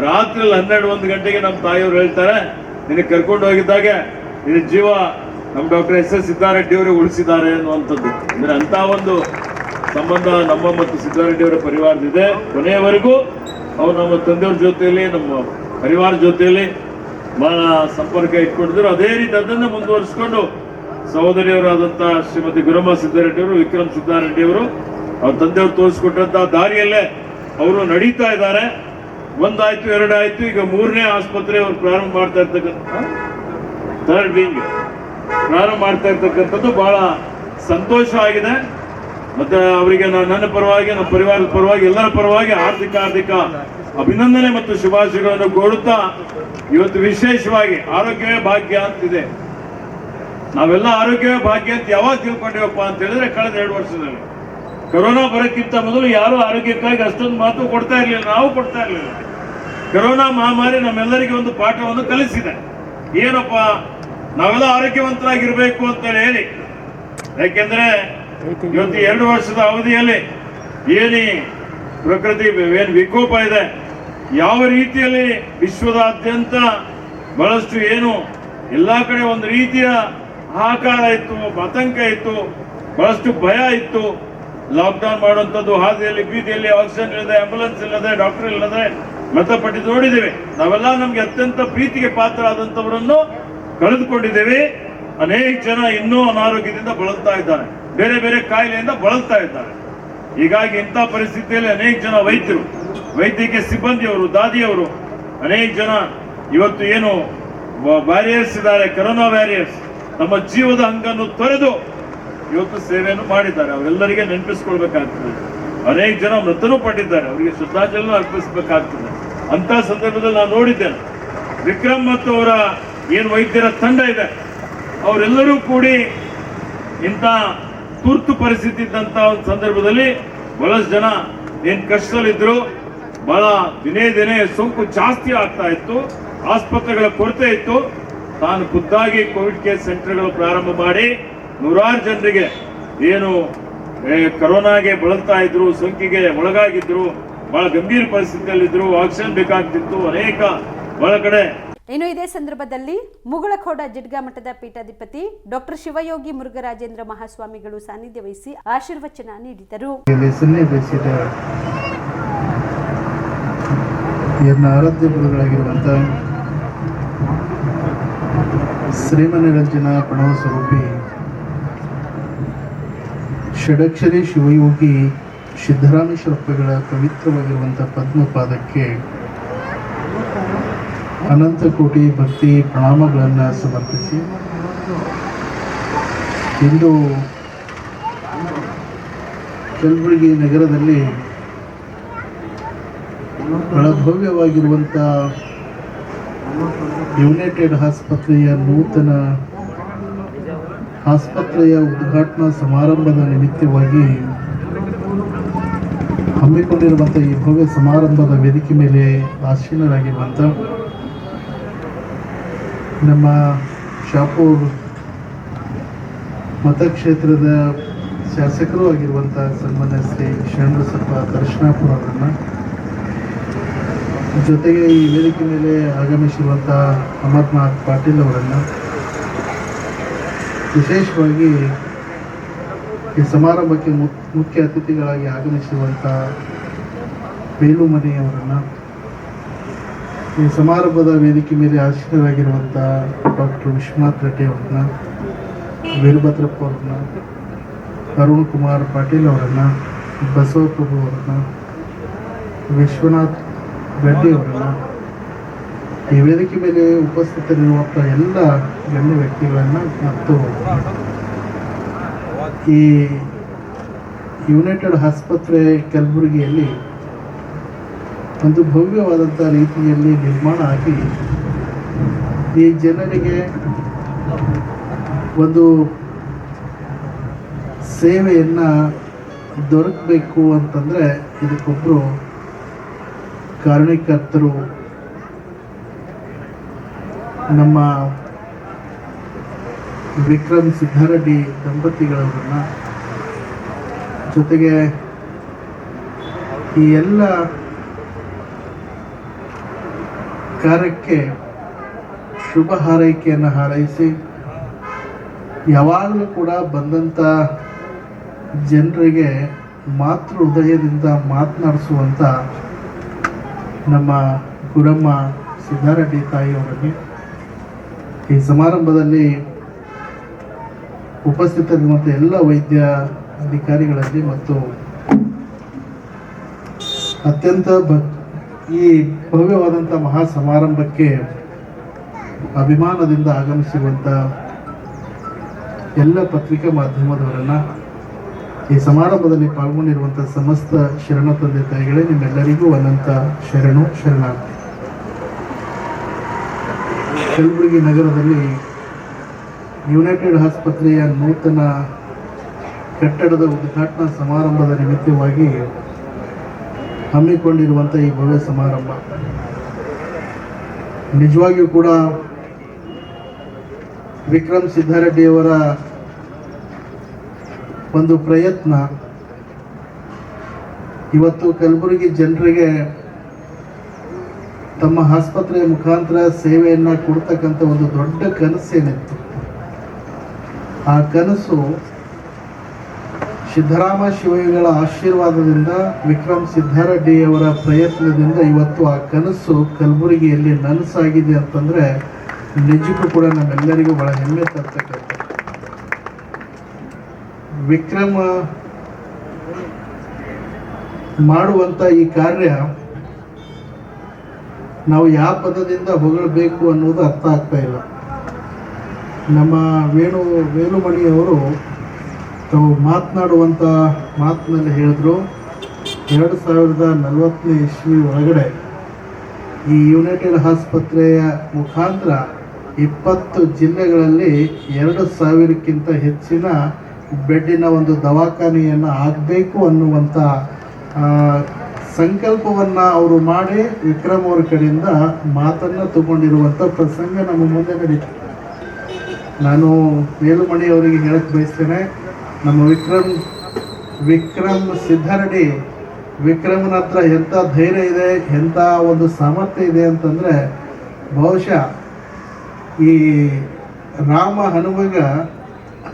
ರಾತ್ರಿ 12-1 ಗಂಟೆಗೆ ನಮ್ಮ ತಾಯಿಯವರು ಹೇಳ್ತಾರೆ, ನಿನಗೆ ಕರ್ಕೊಂಡು ಹೋಗಿದ್ದಾಗೆ ನಿನ್ನ ಜೀವ ನಮ್ಮ ಡಾಕ್ಟರ್ ಎಸ್ ಸಿದ್ದಾರೆಡ್ಡಿ ಅವರು ಉಳಿಸಿದ್ದಾರೆ ಅನ್ನುವಂಥದ್ದು. ಅಂದ್ರೆ ಅಂತ ಒಂದು ಸಂಬಂಧ ನಮ್ಮ ಮತ್ತು ಸಿದ್ದಾರೆಡ್ಡಿಯವರ ಪರಿವಾರದಿದೆ. ಕೊನೆಯವರೆಗೂ ಅವರು ನಮ್ಮ ತಂದೆಯವ್ರ ಜೊತೆಯಲ್ಲಿ, ನಮ್ಮ ಪರಿವಾರ ಜೊತೆಯಲ್ಲಿ ಬಹಳ ಸಂಪರ್ಕ ಇಟ್ಕೊಂಡಿದ್ರು. ಅದೇ ರೀತಿ ಅದನ್ನು ಮುಂದುವರಿಸಿಕೊಂಡು ಸಹೋದರಿಯವರಾದಂಥ ಶ್ರೀಮತಿ ಗುರಮ್ಮ ಸಿದ್ದಾರೆಡ್ಡಿಯವರು, ವಿಕ್ರಮ್ ಸಿದ್ದಾರೆಡ್ಡಿಯವರು ಅವ್ರ ತಂದೆಯವರು ತೋರಿಸ್ಕೊಟ್ಟಂತಹ ದಾರಿಯಲ್ಲೇ ಅವರು ನಡೀತಾ ಇದ್ದಾರೆ. 1 ಆಯ್ತು, 2 ಆಯ್ತು, ಈಗ 3ನೇ ಆಸ್ಪತ್ರೆ ಅವರು ಪ್ರಾರಂಭ ಮಾಡ್ತಾ ಇರ್ತಕ್ಕಂಥದ್ದು ಬಹಳ ಸಂತೋಷ ಆಗಿದೆ. ಮತ್ತೆ ಅವರಿಗೆ ನನ್ನ ಪರವಾಗಿ, ನಮ್ಮ ಪರಿವಾರದ ಪರವಾಗಿ, ಎಲ್ಲರ ಪರವಾಗಿ ಹಾರ್ದಿಕ ಅಭಿನಂದನೆ ಮತ್ತು ಶುಭಾಶಯಗಳನ್ನು ಕೋರುತ್ತಾ, ಇವತ್ತು ವಿಶೇಷವಾಗಿ ಆರೋಗ್ಯವೇ ಭಾಗ್ಯ ಅಂತಿದೆ. ನಾವೆಲ್ಲ ಆರೋಗ್ಯವೇ ಭಾಗ್ಯ ಅಂತ ಯಾವಾಗ ತಿಳ್ಕೊಂಡಿವಪ್ಪ ಅಂತ ಹೇಳಿದ್ರೆ ಕಳೆದ 2 ವರ್ಷದಲ್ಲಿ ಕೊರೋನಾ ಬರೋಕ್ಕಿಂತ ಮೊದಲು ಯಾರು ಆರೋಗ್ಯಕ್ಕಾಗಿ ಅಷ್ಟೊಂದು ಮಾತು ಕೊಡ್ತಾ ಇರಲಿಲ್ಲ, ನಾವು ಕೊಡ್ತಾ ಇರಲಿಲ್ಲ. ಕೊರೋನಾ ಮಹಾಮಾರಿ ನಮ್ಮೆಲ್ಲರಿಗೆ ಒಂದು ಪಾಠವನ್ನು ಕಲಿಸಿದೆ. ಏನಪ್ಪ, ನಾವೆಲ್ಲ ಆರೋಗ್ಯವಂತರಾಗಿರ್ಬೇಕು ಅಂತ ಹೇಳಿ. ಯಾಕೆಂದ್ರೆ ಇವತ್ತು 2 ವರ್ಷದ ಅವಧಿಯಲ್ಲಿ ಏನಿ ಪ್ರಕೃತಿ ಏನು ವಿಕೋಪ ಇದೆ, ಯಾವ ರೀತಿಯಲ್ಲಿ ವಿಶ್ವದಾದ್ಯಂತ ಬಹಳಷ್ಟು ಏನು ಎಲ್ಲಾ ಕಡೆ ಒಂದು ರೀತಿಯ ಹಾಹಾಕಾರ ಇತ್ತು, ಆತಂಕ ಇತ್ತು, ಬಹಳಷ್ಟು ಭಯ ಇತ್ತು. ಲಾಕ್ಡೌನ್ ಮಾಡುವಂಥದ್ದು, ಹಾದಿಯಲ್ಲಿ ಬೀದಿಯಲ್ಲಿ ಆಕ್ಸಿಜನ್ ಇಲ್ಲದೆ, ಆಂಬುಲೆನ್ಸ್ ಇಲ್ಲದೆ, ಡಾಕ್ಟರ್ ಇಲ್ಲದೆ ಮೃತಪಟ್ಟಿದ್ದು ನೋಡಿದ್ದೇವೆ. ನಾವೆಲ್ಲ ನಮ್ಗೆ ಅತ್ಯಂತ ಪ್ರೀತಿಗೆ ಪಾತ್ರ ಆದಂಥವರನ್ನು ಕಳೆದುಕೊಂಡಿದ್ದೇವೆ. ಅನೇಕ ಜನ ಇನ್ನೂ ಅನಾರೋಗ್ಯದಿಂದ ಬಳಲ್ತಾ ಇದ್ದಾರೆ, ಬೇರೆ ಬೇರೆ ಕಾಯಿಲೆಯಿಂದ ಬಳಲ್ತಾ ಇದ್ದಾರೆ. ಹೀಗಾಗಿ ಇಂಥ ಪರಿಸ್ಥಿತಿಯಲ್ಲಿ ಅನೇಕ ಜನ ವೈದ್ಯರು, ವೈದ್ಯಕೀಯ ಸಿಬ್ಬಂದಿಯವರು, ದಾದಿಯವರು, ಅನೇಕ ಜನ ಇವತ್ತು ಏನು ವ್ಯಾರಿಯರ್ಸ್ ಇದ್ದಾರೆ, ಕೊರೋನಾ ವ್ಯಾರಿಯರ್ಸ್, ತಮ್ಮ ಜೀವದ ಹಂಗನ್ನು ತೊರೆದು ಇವತ್ತು ಸೇವೆಯನ್ನು ಮಾಡಿದ್ದಾರೆ. ಅವರೆಲ್ಲರಿಗೆ ನೆನಪಿಸ್ಕೊಳ್ಬೇಕಾಗ್ತದೆ. ಅನೇಕ ಜನ ಮೃತನೂ ಪಟ್ಟಿದ್ದಾರೆ, ಅವರಿಗೆ ಶ್ರದ್ಧಾಂಜಲಿಯನ್ನು ಅರ್ಪಿಸಬೇಕಾಗ್ತದೆ. ಅಂತ ಸಂದರ್ಭದಲ್ಲಿ ನಾನು ನೋಡಿದ್ದೇನೆ, ವಿಕ್ರಮ್ ಮತ್ತು ಅವರ ಏನು ವೈದ್ಯರ ತಂಡ ಇದೆ, ಅವರೆಲ್ಲರೂ ಕೂಡಿ ಇಂಥ ತುರ್ತು ಪರಿಸ್ಥಿತಿ ಇದ್ದಂಥ ಒಂದು ಸಂದರ್ಭದಲ್ಲಿ ಬಹಳಷ್ಟು ಜನ ಏನು ಕಷ್ಟದಲ್ಲಿದ್ರು, ಬಹಳ ದಿನೇ ಸೋಂಕು ಜಾಸ್ತಿ ಆಗ್ತಾ ಇತ್ತು, ಆಸ್ಪತ್ರೆಗಳ ಕೊರತೆ ಇತ್ತು. ತಾನು ಖುದ್ದಾಗಿ ಕೋವಿಡ್ ಕೇರ್ ಸೆಂಟರ್ಗಳು ಪ್ರಾರಂಭ ಮಾಡಿ ನೂರಾರು ಜನರಿಗೆ ಏನು ಕೊರೋನಾಗೆ ಬಳಲ್ತಾ ಇದ್ರು, ಸೋಂಕಿಗೆ ಒಳಗಾಗಿದ್ರು, ಬಹಳ ಗಂಭೀರ ಪರಿಸ್ಥಿತಿಯಲ್ಲಿದ್ರು, ಆಕ್ಸಿಜನ್ ಬೇಕಾಗ್ತಿತ್ತು, ಅನೇಕ ಬಹಳ ಕಡೆ. ಇನ್ನು ಇದೇ ಸಂದರ್ಭದಲ್ಲಿ ಮುಗಳಖೋಡ ಜಿಡ್ಗಾ ಮಠದ ಪೀಠಾಧಿಪತಿ ಡಾಕ್ಟರ್ ಶಿವಯೋಗಿ ಮುರುಘರಾಜೇಂದ್ರ ಮಹಾಸ್ವಾಮಿಗಳು ಸಾನ್ನಿಧ್ಯ ವಹಿಸಿ ಆಶೀರ್ವಚನ ನೀಡಿದರು. ಆರಾಧ್ಯ ಗುರುಗಳಾಗಿರುವಂಥ ಶ್ರೀಮನಿರಂಜನ ಪ್ರಣವ ಸ್ವರೂಪಿ ಷಡಕ್ಷರಿ ಶಿವಯೋಗಿ ಸಿದ್ದರಾಮೇಶ್ವರಪ್ಪಗಳ ಪವಿತ್ರವಾಗಿರುವಂಥ ಪದ್ಮಪಾದಕ್ಕೆ ಅನಂತ ಕೋಟಿ ಭಕ್ತಿ ಪ್ರಣಾಮಗಳನ್ನು ಸಮರ್ಪಿಸಿ, ಇಂದು ಕಲಬುರಗಿ ನಗರದಲ್ಲಿ ಬಹಳ ಭವ್ಯವಾಗಿರುವಂಥ ಯುನೈಟೆಡ್ ಆಸ್ಪತ್ರೆಯ ನೂತನ ಆಸ್ಪತ್ರೆಯ ಉದ್ಘಾಟನಾ ಸಮಾರಂಭದ ನಿಮಿತ್ತವಾಗಿ ಹಮ್ಮಿಕೊಂಡಿರುವಂಥ ಈ ಭವ್ಯ ಸಮಾರಂಭದ ವೇದಿಕೆ ಮೇಲೆ ಆಸೀನರಾಗಿರುವಂಥ ನಮ್ಮ ಶಾಪೂರ್ ಮತಕ್ಷೇತ್ರದ ಶಾಸಕರೂ ಆಗಿರುವಂಥ ಸನ್ಮಾನ್ಯ ಶ್ರೀ ಶರಣಬಸಪ್ಪ ದರ್ಶನಾಪುರ ಅವರನ್ನು, ಜೊತೆಗೆ ಈ ವೇದಿಕೆ ಮೇಲೆ ಆಗಮಿಸಿರುವಂಥ ಅಮರ್ನಾಥ್ ಪಾಟೀಲ್ ಅವರನ್ನು, ವಿಶೇಷವಾಗಿ ಈ ಸಮಾರಂಭಕ್ಕೆ ಮುಖ್ಯ ಅತಿಥಿಗಳಾಗಿ ಆಗಮಿಸಿರುವಂಥ ಬೇಲುಮನಿ ಅವರನ್ನು, ಈ ಸಮಾರಂಭದ ವೇದಿಕೆ ಮೇಲೆ ಆಸೀನರಾಗಿರುವಂಥ ಡಾಕ್ಟರ್ ವಿಶ್ವನಾಥ್ ರೆಡ್ಡಿ ಅವರನ್ನು, ವೀರಭದ್ರಪ್ಪ ಅವರನ್ನು, ಅರುಣ್ ಕುಮಾರ್ ಪಾಟೀಲ್ ಅವರನ್ನು, ಬಸವಪ್ರಭು ಅವರನ್ನು, ವಿಶ್ವನಾಥ್ ರೆಡ್ಡಿ ಅವರನ್ನು, ಈ ವೇದಿಕೆ ಮೇಲೆ ಉಪಸ್ಥಿತರಿರುವಂಥ ಎಲ್ಲ ಗಣ್ಯ ವ್ಯಕ್ತಿಗಳನ್ನು ಮತ್ತು ಈ ಯುನೈಟೆಡ್ ಆಸ್ಪತ್ರೆ ಕಲಬುರಗಿಯಲ್ಲಿ ಒಂದು ಭವ್ಯವಾದಂಥ ರೀತಿಯಲ್ಲಿ ನಿರ್ಮಾಣ ಆಗಿ ಈ ಜನರಿಗೆ ಒಂದು ಸೇವೆಯನ್ನು ದೊರಕಬೇಕು ಅಂತಂದರೆ ಇದಕ್ಕೊಬ್ಬರು ಕಾರಣಕರ್ತರು ನಮ್ಮ ವಿಕ್ರಮ್ ಸಿದ್ದಾರೆಡ್ಡಿ ದಂಪತಿಗಳವರನ್ನು, ಜೊತೆಗೆ ಈ ಎಲ್ಲ ಕಾರ್ಯಕ್ಕೆ ಶುಭ ಹಾರೈಕೆಯನ್ನು ಹಾರೈಸಿ ಯಾವಾಗಲೂ ಕೂಡ ಬಂದಂಥ ಜನರಿಗೆ ಮಾತೃ ಹೃದಯದಿಂದ ಮಾತನಾಡಿಸುವಂಥ ನಮ್ಮ ಗುರಮ್ಮ ಸಿದ್ದಾರೆಡ್ಡಿ ತಾಯಿಯವರಿಗೆ ಈ ಸಮಾರಂಭದಲ್ಲಿ ಉಪಸ್ಥಿತರಿರುವಂಥ ಎಲ್ಲ ವೈದ್ಯ ಅಧಿಕಾರಿಗಳಲ್ಲಿ ಮತ್ತು ಅತ್ಯಂತ ಈ ಭವ್ಯವಾದಂಥ ಮಹಾ ಸಮಾರಂಭಕ್ಕೆ ಅಭಿಮಾನದಿಂದ ಆಗಮಿಸಿರುವಂಥ ಎಲ್ಲ ಪತ್ರಿಕಾ ಮಾಧ್ಯಮದವರನ್ನು, ಈ ಸಮಾರಂಭದಲ್ಲಿ ಪಾಲ್ಗೊಂಡಿರುವಂಥ ಸಮಸ್ತ ಶರಣ ತಂದೆ ತಾಯಿಗಳೇ, ನಿಮ್ಮೆಲ್ಲರಿಗೂ ಅನಂತ ಶರಣಾರ್ಥಿ. ಕಲಬುರಗಿ ನಗರದಲ್ಲಿ ಯುನೈಟೆಡ್ ಆಸ್ಪತ್ರೆಯ ನೂತನ ಕಟ್ಟಡದ ಉದ್ಘಾಟನಾ ಸಮಾರಂಭದ ನಿಮಿತ್ತವಾಗಿ ಹಮ್ಮಿಕೊಂಡಿರುವಂಥ ಈ ಭವ್ಯ ಸಮಾರಂಭ ನಿಜವಾಗಿಯೂ ಕೂಡ ವಿಕ್ರಮ್ ಸಿದ್ದಾರೆಡ್ಡಿಯವರ ಒಂದು ಪ್ರಯತ್ನ ಇವತ್ತು ಕಲಬುರಗಿ ಜನರಿಗೆ ತಮ್ಮ ಆಸ್ಪತ್ರೆಯ ಮುಖಾಂತರ ಸೇವೆಯನ್ನು ಕೊಡ್ತಕ್ಕಂಥ ಒಂದು ದೊಡ್ಡ ಕನಸೇನಿತ್ತು. ಆ ಕನಸು ಸಿದ್ದರಾಮ ಶಿವಯೋಗಿಗಳ ಆಶೀರ್ವಾದದಿಂದ, ವಿಕ್ರಮ್ ಸಿದ್ದಾರೆಡ್ಡಿಯವರ ಪ್ರಯತ್ನದಿಂದ ಇವತ್ತು ಆ ಕನಸು ಕಲಬುರಗಿಯಲ್ಲಿ ನನಸಾಗಿದೆ ಅಂತಂದರೆ ನಿಜಕ್ಕೂ ಕೂಡ ನಮ್ಮೆಲ್ಲರಿಗೂ ಬಹಳ ಹೆಮ್ಮೆ ತರ್ತಕ್ಕಂಥ. ವಿಕ್ರಮ್ ಮಾಡುವಂಥ ಈ ಕಾರ್ಯ ನಾವು ಯಾವ ಪದದಿಂದ ಹೊಗಳಬೇಕು ಅನ್ನೋದು ಅರ್ಥ ಆಗ್ತಾ ಇಲ್ಲ. ನಮ್ಮ ವೇಲುಮಣಿಯವರು ತಾವು ಮಾತನಾಡುವಂಥ ಮಾತಿನಲ್ಲಿ ಹೇಳಿದ್ರು, 2040ನೇ ಇಸ್ವಿ ಒಳಗಡೆ ಈ ಯುನೈಟೆಡ್ ಆಸ್ಪತ್ರೆಯ ಮುಖಾಂತರ 20 ಜಿಲ್ಲೆಗಳಲ್ಲಿ 2000ಕ್ಕಿಂತ ಹೆಚ್ಚಿನ ಬೆಡ್ಡಿನ ಒಂದು ದವಾಖಾನೆಯನ್ನು ಆಗಬೇಕು ಅನ್ನುವಂಥ ಸಂಕಲ್ಪವನ್ನು ಅವರು ಮಾಡಿ ವಿಕ್ರಮ್ ಅವರ ಕಡೆಯಿಂದ ಮಾತನ್ನು ತಗೊಂಡಿರುವಂಥ ಪ್ರಸಂಗ ನಮ್ಮ ಮುಂದೆ ನಡೀತು. ನಾನು ವೇಲುಮಣಿ ಅವರಿಗೆ ಹೇಳಕ್ಕೆ ಬಯಸ್ತೇನೆ, ನಮ್ಮ ವಿಕ್ರಮ್ ಸಿದ್ದಾರೆಡ್ಡಿ ವಿಕ್ರಮನ ಹತ್ರ ಎಂಥ ಧೈರ್ಯ ಇದೆ, ಎಂಥ ಒಂದು ಸಾಮರ್ಥ್ಯ ಇದೆ ಅಂತಂದರೆ, ಬಹುಶಃ ಈ ರಾಮ ಹನುಮಗ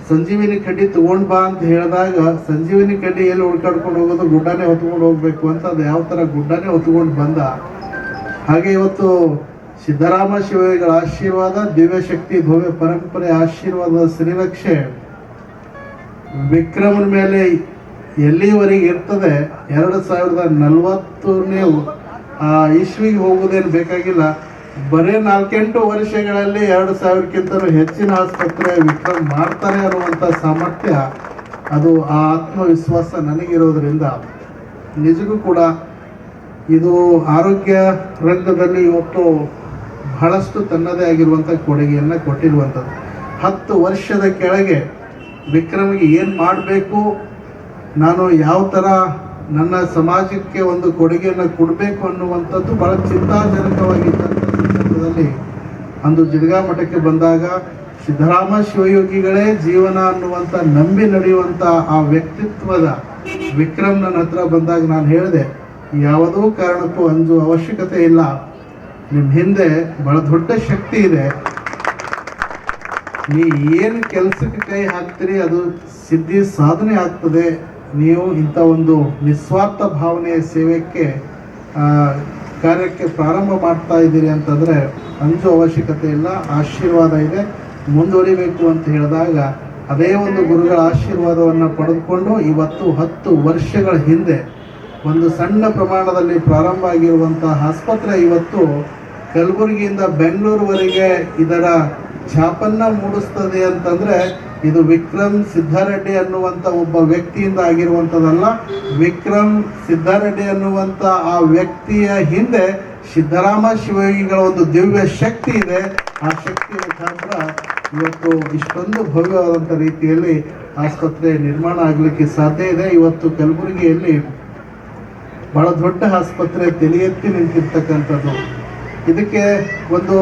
ಸಂಜೀವಿನಿ ಕಡ್ಡಿ ತೊಗೊಂಡು ಬಾ ಅಂತ ಹೇಳಿದಾಗ ಸಂಜೀವಿನಿ ಕಡ್ಡಿ ಎಲ್ಲಿ ಹುಡ್ಕಾಡ್ಕೊಂಡು ಹೋಗೋದು, ಗುಡ್ಡನೇ ಹೊತ್ಕೊಂಡು ಹೋಗ್ಬೇಕು ಅಂತ, ಅದು ಯಾವ ಥರ ಗುಡ್ಡನೇ ಹೊತ್ಕೊಂಡು ಬಂದ ಹಾಗೆ ಇವತ್ತು ಸಿದ್ದರಾಮ ಶಿವಯೋಗಿಗಳ ಆಶೀರ್ವಾದ, ದಿವ್ಯಶಕ್ತಿ ಭವ್ಯ ಪರಂಪರೆ ಆಶೀರ್ವಾದದ ಶ್ರೀರಕ್ಷೆ ವಿಕ್ರಮನ ಮೇಲೆ ಎಲ್ಲಿವರೆಗೆ ಇರ್ತದೆ. 2040ನೇ ಇಸ್ವಿಗೆ ಹೋಗೋದೇನು ಬೇಕಾಗಿಲ್ಲ, ಬರೀ 4-8 ವರ್ಷಗಳಲ್ಲಿ 2000ಕ್ಕಿಂತಲೂ ಹೆಚ್ಚಿನ ಆಸ್ಪತ್ರೆ ವಿಕ್ರಮ್ ಮಾಡ್ತಾರೆ ಅನ್ನುವಂಥ ಸಾಮರ್ಥ್ಯ, ಅದು ಆ ಆತ್ಮವಿಶ್ವಾಸ ನನಗಿರೋದ್ರಿಂದ ನಿಜಕ್ಕೂ ಕೂಡ ಇದು ಆರೋಗ್ಯ ರಂಗದಲ್ಲಿ ಇವತ್ತು ಬಹಳಷ್ಟು ತನ್ನದೇ ಆಗಿರುವಂಥ ಕೊಡುಗೆಯನ್ನು ಕೊಟ್ಟಿರುವಂಥದ್ದು. 10 ವರ್ಷದ ಕೆಳಗೆ ವಿಕ್ರಮ್ಗೆ ಏನು ಮಾಡಬೇಕು, ನಾನು ಯಾವ ಥರ ನನ್ನ ಸಮಾಜಕ್ಕೆ ಒಂದು ಕೊಡುಗೆಯನ್ನು ಕೊಡಬೇಕು ಅನ್ನುವಂಥದ್ದು ಭಾಳ ಚಿಂತಾಜನಕವಾಗಿದ್ದಂಥ ಸಂದರ್ಭದಲ್ಲಿ ಅಂದು ಜಿಡ್ಗಾ ಮಠಕ್ಕೆ ಬಂದಾಗ ಸಿದ್ದರಾಮ ಶಿವಯೋಗಿಗಳೇ ಜೀವನ ಅನ್ನುವಂಥ ನಂಬಿ ನಡೆಯುವಂಥ ಆ ವ್ಯಕ್ತಿತ್ವದ ವಿಕ್ರಮ್ ನನ್ನ ಹತ್ರ ಬಂದಾಗ ನಾನು ಹೇಳಿದೆ, ಯಾವುದೋ ಕಾರಣಕ್ಕೂ ಅಂಜುವ ಅವಶ್ಯಕತೆ ಇಲ್ಲ, ನಿಮ್ಮ ಹಿಂದೆ ಬಹಳ ದೊಡ್ಡ ಶಕ್ತಿ ಇದೆ, ನೀ ಏನು ಕೆಲಸಕ್ಕೆ ಕೈ ಹಾಕ್ತೀರಿ ಅದು ಸಿದ್ಧಿ ಸಾಧನೆ ಆಗ್ತದೆ, ನೀವು ಇಂಥ ಒಂದು ನಿಸ್ವಾರ್ಥ ಭಾವನೆಯ ಸೇವೆಗೆ ಕಾರ್ಯಕ್ಕೆ ಪ್ರಾರಂಭ ಮಾಡ್ತಾ ಇದ್ದೀರಿ ಅಂತಂದರೆ ಅಂಜು ಅವಶ್ಯಕತೆ ಇಲ್ಲ, ಆಶೀರ್ವಾದ ಇದೆ, ಮುಂದುವರಿಬೇಕು ಅಂತ ಹೇಳಿದಾಗ ಅದೇ ಒಂದು ಗುರುಗಳ ಆಶೀರ್ವಾದವನ್ನು ಪಡೆದುಕೊಂಡು ಇವತ್ತು 10 ವರ್ಷಗಳ ಹಿಂದೆ ಒಂದು ಸಣ್ಣ ಪ್ರಮಾಣದಲ್ಲಿ ಪ್ರಾರಂಭ ಆಗಿರುವಂಥ ಆಸ್ಪತ್ರೆ ಇವತ್ತು ಕಲಬುರಗಿಯಿಂದ ಬೆಂಗಳೂರುವರೆಗೆ ಇದರ ಛಾಪನ್ನ ಮೂಡಿಸ್ತದೆ ಅಂತಂದರೆ ಇದು ವಿಕ್ರಮ್ ಸಿದ್ದಾರೆಡ್ಡಿ ಅನ್ನುವಂಥ ಒಬ್ಬ ವ್ಯಕ್ತಿಯಿಂದ ಆಗಿರುವಂಥದ್ದಲ್ಲ. ವಿಕ್ರಮ್ ಸಿದ್ದಾರೆಡ್ಡಿ ಅನ್ನುವಂಥ ಆ ವ್ಯಕ್ತಿಯ ಹಿಂದೆ ಸಿದ್ದರಾಮ ಶಿವಯೋಗಿಗಳ ಒಂದು ದಿವ್ಯ ಶಕ್ತಿ ಇದೆ. ಆ ಶಕ್ತಿಯ ಮುಖಾಂತರ ಇವತ್ತು ಇಷ್ಟೊಂದು ಭವ್ಯವಾದಂಥ ರೀತಿಯಲ್ಲಿ ಆಸ್ಪತ್ರೆ ನಿರ್ಮಾಣ ಆಗಲಿಕ್ಕೆ ಸಾಧ್ಯ ಇದೆ. ಇವತ್ತು ಕಲಬುರಗಿಯಲ್ಲಿ ಬಹಳ ದೊಡ್ಡ ಆಸ್ಪತ್ರೆ ತಲೆ ಎತ್ತಿ ನಿಂತಿರ್ತಕ್ಕಂಥದ್ದು. ಇದಕ್ಕೆ ಒಂದು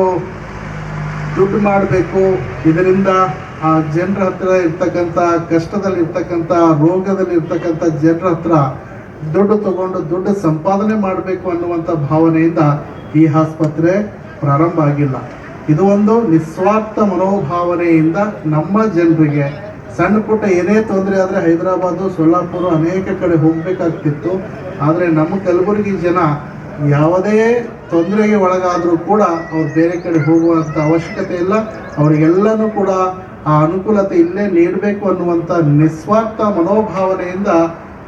ದುಡ್ಡು ಮಾಡಬೇಕು, ಇದರಿಂದ ಆ ಜನರ ಹತ್ರ ಇರ್ತಕ್ಕಂಥ ಕಷ್ಟದಲ್ಲಿರ್ತಕ್ಕಂಥ ರೋಗದಲ್ಲಿರ್ತಕ್ಕಂಥ ಜನರ ಹತ್ರ ದುಡ್ಡು ತಗೊಂಡು ದುಡ್ಡು ಸಂಪಾದನೆ ಮಾಡಬೇಕು ಅನ್ನುವಂಥ ಭಾವನೆಯಿಂದ ಈ ಆಸ್ಪತ್ರೆ ಪ್ರಾರಂಭ ಆಗಿಲ್ಲ. ಇದು ಒಂದು ನಿಸ್ವಾರ್ಥ ಮನೋಭಾವನೆಯಿಂದ ನಮ್ಮ ಜನರಿಗೆ ಸಣ್ಣ ಪುಟ್ಟ ಏನೇ ತೊಂದರೆ ಆದರೆ ಹೈದರಾಬಾದು, ಸೊಲ್ಲಾಪುರ ಅನೇಕ ಕಡೆ ಹೋಗಬೇಕಾಗ್ತಿತ್ತು. ಆದರೆ ನಮ್ಮ ಕಲಬುರಗಿ ಜನ ಯಾವುದೇ ತೊಂದರೆಗೆ ಒಳಗಾದರೂ ಕೂಡ ಅವ್ರು ಬೇರೆ ಕಡೆ ಹೋಗುವಂಥ ಅವಶ್ಯಕತೆ ಇಲ್ಲ. ಅವರಿಗೆಲ್ಲನೂ ಕೂಡ ಆ ಅನುಕೂಲತೆ ಇಲ್ಲೇ ನೀಡಬೇಕು ಅನ್ನುವಂಥ ನಿಸ್ವಾರ್ಥ ಮನೋಭಾವನೆಯಿಂದ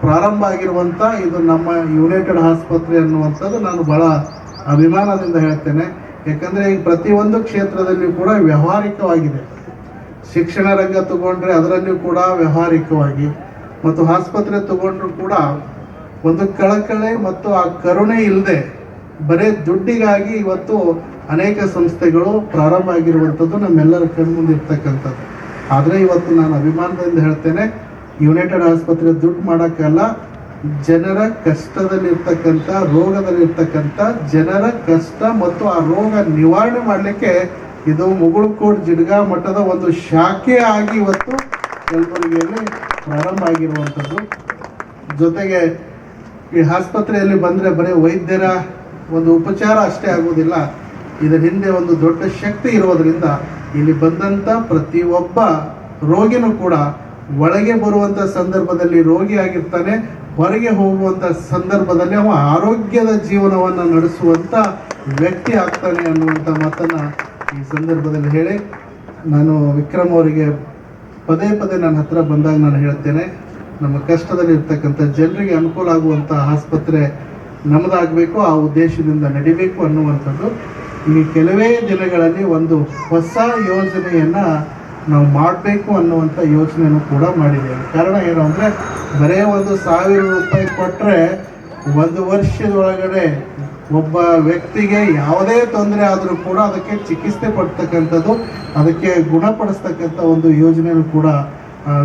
ಪ್ರಾರಂಭ ಆಗಿರುವಂಥ ಇದು ನಮ್ಮ ಯುನೈಟೆಡ್ ಆಸ್ಪತ್ರೆ ಅನ್ನುವಂಥದ್ದು ನಾನು ಭಾಳ ಅಭಿಮಾನದಿಂದ ಹೇಳ್ತೇನೆ. ಯಾಕಂದರೆ ಈಗ ಪ್ರತಿಯೊಂದು ಕ್ಷೇತ್ರದಲ್ಲಿಯೂ ಕೂಡ ವ್ಯಾವಹಾರಿಕವಾಗಿದೆ. ಶಿಕ್ಷಣ ರಂಗ ತಗೊಂಡ್ರೆ ಅದರಲ್ಲಿಯೂ ಕೂಡ ವ್ಯಾವಹಾರಿಕವಾಗಿ, ಮತ್ತು ಆಸ್ಪತ್ರೆ ತಗೊಂಡ್ರು ಕೂಡ ಒಂದು ಕಳಕಳೆ ಮತ್ತು ಆ ಕರುಣೆ ಇಲ್ಲದೆ ಬರೀ ದುಡ್ಡಿಗಾಗಿ ಇವತ್ತು ಅನೇಕ ಸಂಸ್ಥೆಗಳು ಪ್ರಾರಂಭ ಆಗಿರುವಂಥದ್ದು ನಮ್ಮೆಲ್ಲರ ಕಣ್ಮುಂದಿರ್ತಕ್ಕಂಥದ್ದು. ಆದರೆ ಇವತ್ತು ನಾನು ಅಭಿಮಾನದಿಂದ ಹೇಳ್ತೇನೆ, ಯುನೈಟೆಡ್ ಆಸ್ಪತ್ರೆ ದುಡ್ಡು ಮಾಡೋಕ್ಕಲ್ಲ, ಜನರ ಕಷ್ಟದಲ್ಲಿರ್ತಕ್ಕಂಥ ರೋಗದಲ್ಲಿರ್ತಕ್ಕಂಥ ಜನರ ಕಷ್ಟ ಮತ್ತು ಆ ರೋಗ ನಿವಾರಣೆ ಮಾಡಲಿಕ್ಕೆ ಇದು ಮುಗುಳ್ಕೋಟ್ ಜಿಡ್ಗಾ ಮಠದ ಒಂದು ಶಾಖೆ ಆಗಿ ಇವತ್ತು ಕಲಬುರಗಿಯಲ್ಲಿ ಪ್ರಾರಂಭ ಆಗಿರುವಂಥದ್ದು. ಜೊತೆಗೆ ಈ ಆಸ್ಪತ್ರೆಯಲ್ಲಿ ಬಂದರೆ ಬರೀ ವೈದ್ಯರ ಒಂದು ಉಪಚಾರ ಅಷ್ಟೇ ಆಗೋದಿಲ್ಲ, ಇದರ ಹಿಂದೆ ಒಂದು ದೊಡ್ಡ ಶಕ್ತಿ ಇರೋದರಿಂದ ಇಲ್ಲಿ ಬಂದಂಥ ಪ್ರತಿಯೊಬ್ಬ ರೋಗಿನೂ ಕೂಡ ಒಳಗೆ ಬರುವಂಥ ಸಂದರ್ಭದಲ್ಲಿ ರೋಗಿಯಾಗಿರ್ತಾನೆ, ಹೊರಗೆ ಹೋಗುವಂಥ ಸಂದರ್ಭದಲ್ಲಿ ಅವ ಆರೋಗ್ಯದ ಜೀವನವನ್ನು ನಡೆಸುವಂಥ ವ್ಯಕ್ತಿ ಆಗ್ತಾನೆ ಅನ್ನುವಂಥ ಮಾತನ್ನು ಈ ಸಂದರ್ಭದಲ್ಲಿ ಹೇಳಿ, ನಾನು ವಿಕ್ರಮ್ ಅವರಿಗೆ ಪದೇ ಪದೇ ನನ್ನ ಹತ್ರ ಬಂದಾಗ ನಾನು ಹೇಳ್ತೇನೆ, ನಮ್ಮ ಕಷ್ಟದಲ್ಲಿ ಇರ್ತಕ್ಕಂಥ ಜನರಿಗೆ ಅನುಕೂಲ ಆಗುವಂಥ ಆಸ್ಪತ್ರೆ ನಮ್ಮದಾಗಬೇಕು, ಆ ಉದ್ದೇಶದಿಂದ ನಡಿಬೇಕು ಅನ್ನುವಂಥದ್ದು. ಈ ಕೆಲವೇ ದಿನಗಳಲ್ಲಿ ಒಂದು ಹೊಸ ಯೋಜನೆಯನ್ನು ನಾವು ಮಾಡಬೇಕು ಅನ್ನುವಂಥ ಯೋಚನೆಯನ್ನು ಕೂಡ ಮಾಡಿದ್ದೇವೆ. ಕಾರಣ ಏನು ಅಂದರೆ, ಬರೇ 1,000 ರೂಪಾಯಿ ಕೊಟ್ಟರೆ 1 ವರ್ಷದೊಳಗಡೆ ಒಬ್ಬ ವ್ಯಕ್ತಿಗೆ ಯಾವುದೇ ತೊಂದರೆ ಆದರೂ ಕೂಡ ಅದಕ್ಕೆ ಚಿಕಿತ್ಸೆ ಪಡ್ತಕ್ಕಂಥದ್ದು, ಅದಕ್ಕೆ ಗುಣಪಡಿಸ್ತಕ್ಕಂಥ ಒಂದು ಯೋಜನೆಯನ್ನು ಕೂಡ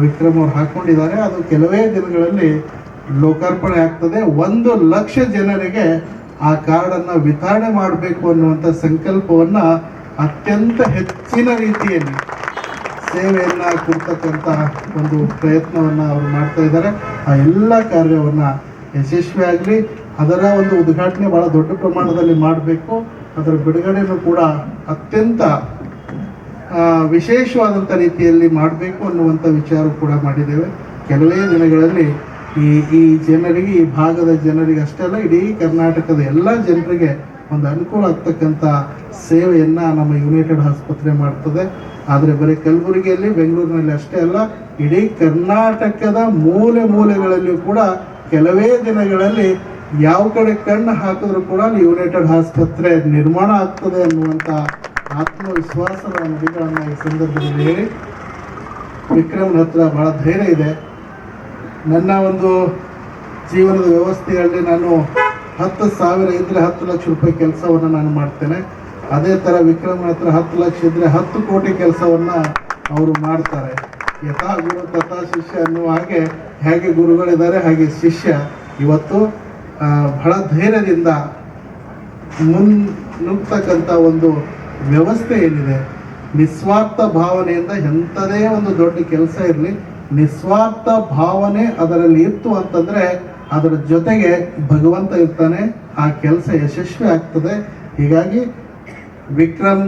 ವಿಕ್ರಮ್ ಅವರು ಹಾಕ್ಕೊಂಡಿದ್ದಾರೆ. ಅದು ಕೆಲವೇ ದಿನಗಳಲ್ಲಿ ಲೋಕಾರ್ಪಣೆ ಆಗ್ತದೆ. 1 ಲಕ್ಷ ಜನರಿಗೆ ಆ ಕಾರ್ಡನ್ನು ವಿತರಣೆ ಮಾಡಬೇಕು ಅನ್ನುವಂಥ ಸಂಕಲ್ಪವನ್ನು ಅತ್ಯಂತ ಹೆಚ್ಚಿನ ರೀತಿಯಲ್ಲಿ ಸೇವೆಯನ್ನು ಕೊಡ್ತಕ್ಕಂಥ ಒಂದು ಪ್ರಯತ್ನವನ್ನು ಅವರು ಮಾಡ್ತಾ ಇದ್ದಾರೆ. ಆ ಎಲ್ಲ ಕಾರ್ಯವನ್ನು ಯಶಸ್ವಿಯಾಗಲಿ, ಅದರ ಒಂದು ಉದ್ಘಾಟನೆ ಭಾಳ ದೊಡ್ಡ ಪ್ರಮಾಣದಲ್ಲಿ ಮಾಡಬೇಕು, ಅದರ ಬಿಡುಗಡೆನೂ ಕೂಡ ಅತ್ಯಂತ ವಿಶೇಷವಾದಂಥ ರೀತಿಯಲ್ಲಿ ಮಾಡಬೇಕು ಅನ್ನುವಂಥ ವಿಚಾರ ಕೂಡ ಮಾಡಿದ್ದೇವೆ. ಕೆಲವೇ ದಿನಗಳಲ್ಲಿ ಈ ಜನರಿಗೆ, ಈ ಭಾಗದ ಜನರಿಗೆ ಅಷ್ಟೇ ಅಲ್ಲ, ಇಡೀ ಕರ್ನಾಟಕದ ಎಲ್ಲ ಜನರಿಗೆ ಒಂದು ಅನುಕೂಲ ಆಗ್ತಕ್ಕಂಥ ಸೇವೆಯನ್ನು ನಮ್ಮ ಯುನೈಟೆಡ್ ಆಸ್ಪತ್ರೆ ಮಾಡ್ತದೆ. ಆದರೆ ಬರೀ ಕಲಬುರಗಿಯಲ್ಲಿ, ಬೆಂಗಳೂರಿನಲ್ಲಿ ಅಷ್ಟೇ ಅಲ್ಲ, ಇಡೀ ಕರ್ನಾಟಕದ ಮೂಲೆ ಮೂಲೆಗಳಲ್ಲಿಯೂ ಕೂಡ ಕೆಲವೇ ದಿನಗಳಲ್ಲಿ ಯಾವ ಕಡೆ ಕಣ್ಣು ಹಾಕಿದ್ರೂ ಕೂಡ ಯುನೈಟೆಡ್ ಆಸ್ಪತ್ರೆ ನಿರ್ಮಾಣ ಆಗ್ತದೆ ಅನ್ನುವಂಥ ಆತ್ಮವಿಶ್ವಾಸದ ನುಡಿಗಳನ್ನು ಈ ಸಂದರ್ಭದಲ್ಲಿ ಹೇಳಿ, ವಿಕ್ರಮ್ನ ಹತ್ರ ಭಾಳ ಧೈರ್ಯ ಇದೆ. ನನ್ನ ಒಂದು ಜೀವನದ ವ್ಯವಸ್ಥೆಯಲ್ಲಿ ನಾನು 10,000 ಇದ್ದರೆ 10 ಲಕ್ಷ ರೂಪಾಯಿ ಕೆಲಸವನ್ನು ನಾನು ಮಾಡ್ತೇನೆ. ಅದೇ ಥರ ವಿಕ್ರಮನ ಹತ್ರ 10 ಲಕ್ಷ ಇದ್ದರೆ 10 ಕೋಟಿ ಕೆಲಸವನ್ನು ಅವರು ಮಾಡ್ತಾರೆ. ಯಥಾ ಗುರು ತಥಾ ಶಿಷ್ಯ ಅನ್ನುವ ಹಾಗೆ ಹೇಗೆ ಗುರುಗಳಿದ್ದಾರೆ ಹಾಗೆ ಶಿಷ್ಯ ಇವತ್ತು ಬಹಳ ಧೈರ್ಯದಿಂದ ಮುನ್ನುಗ್ತಕ್ಕಂಥ ಒಂದು ವ್ಯವಸ್ಥೆ ಏನಿದೆ, ನಿಸ್ವಾರ್ಥ ಭಾವನೆಯಿಂದ ಎಂಥದೇ ಒಂದು ದೊಡ್ಡ ಕೆಲಸ ಇರಲಿ, ನಿಸ್ವಾರ್ಥ ಭಾವನೆ ಅದರಲ್ಲಿ ಇತ್ತು ಅಂತಂದರೆ ಅದರ ಜೊತೆಗೆ ಭಗವಂತ ಇರ್ತಾನೆ, ಆ ಕೆಲಸ ಯಶಸ್ವಿ ಆಗ್ತದೆ. ಹೀಗಾಗಿ ವಿಕ್ರಮ್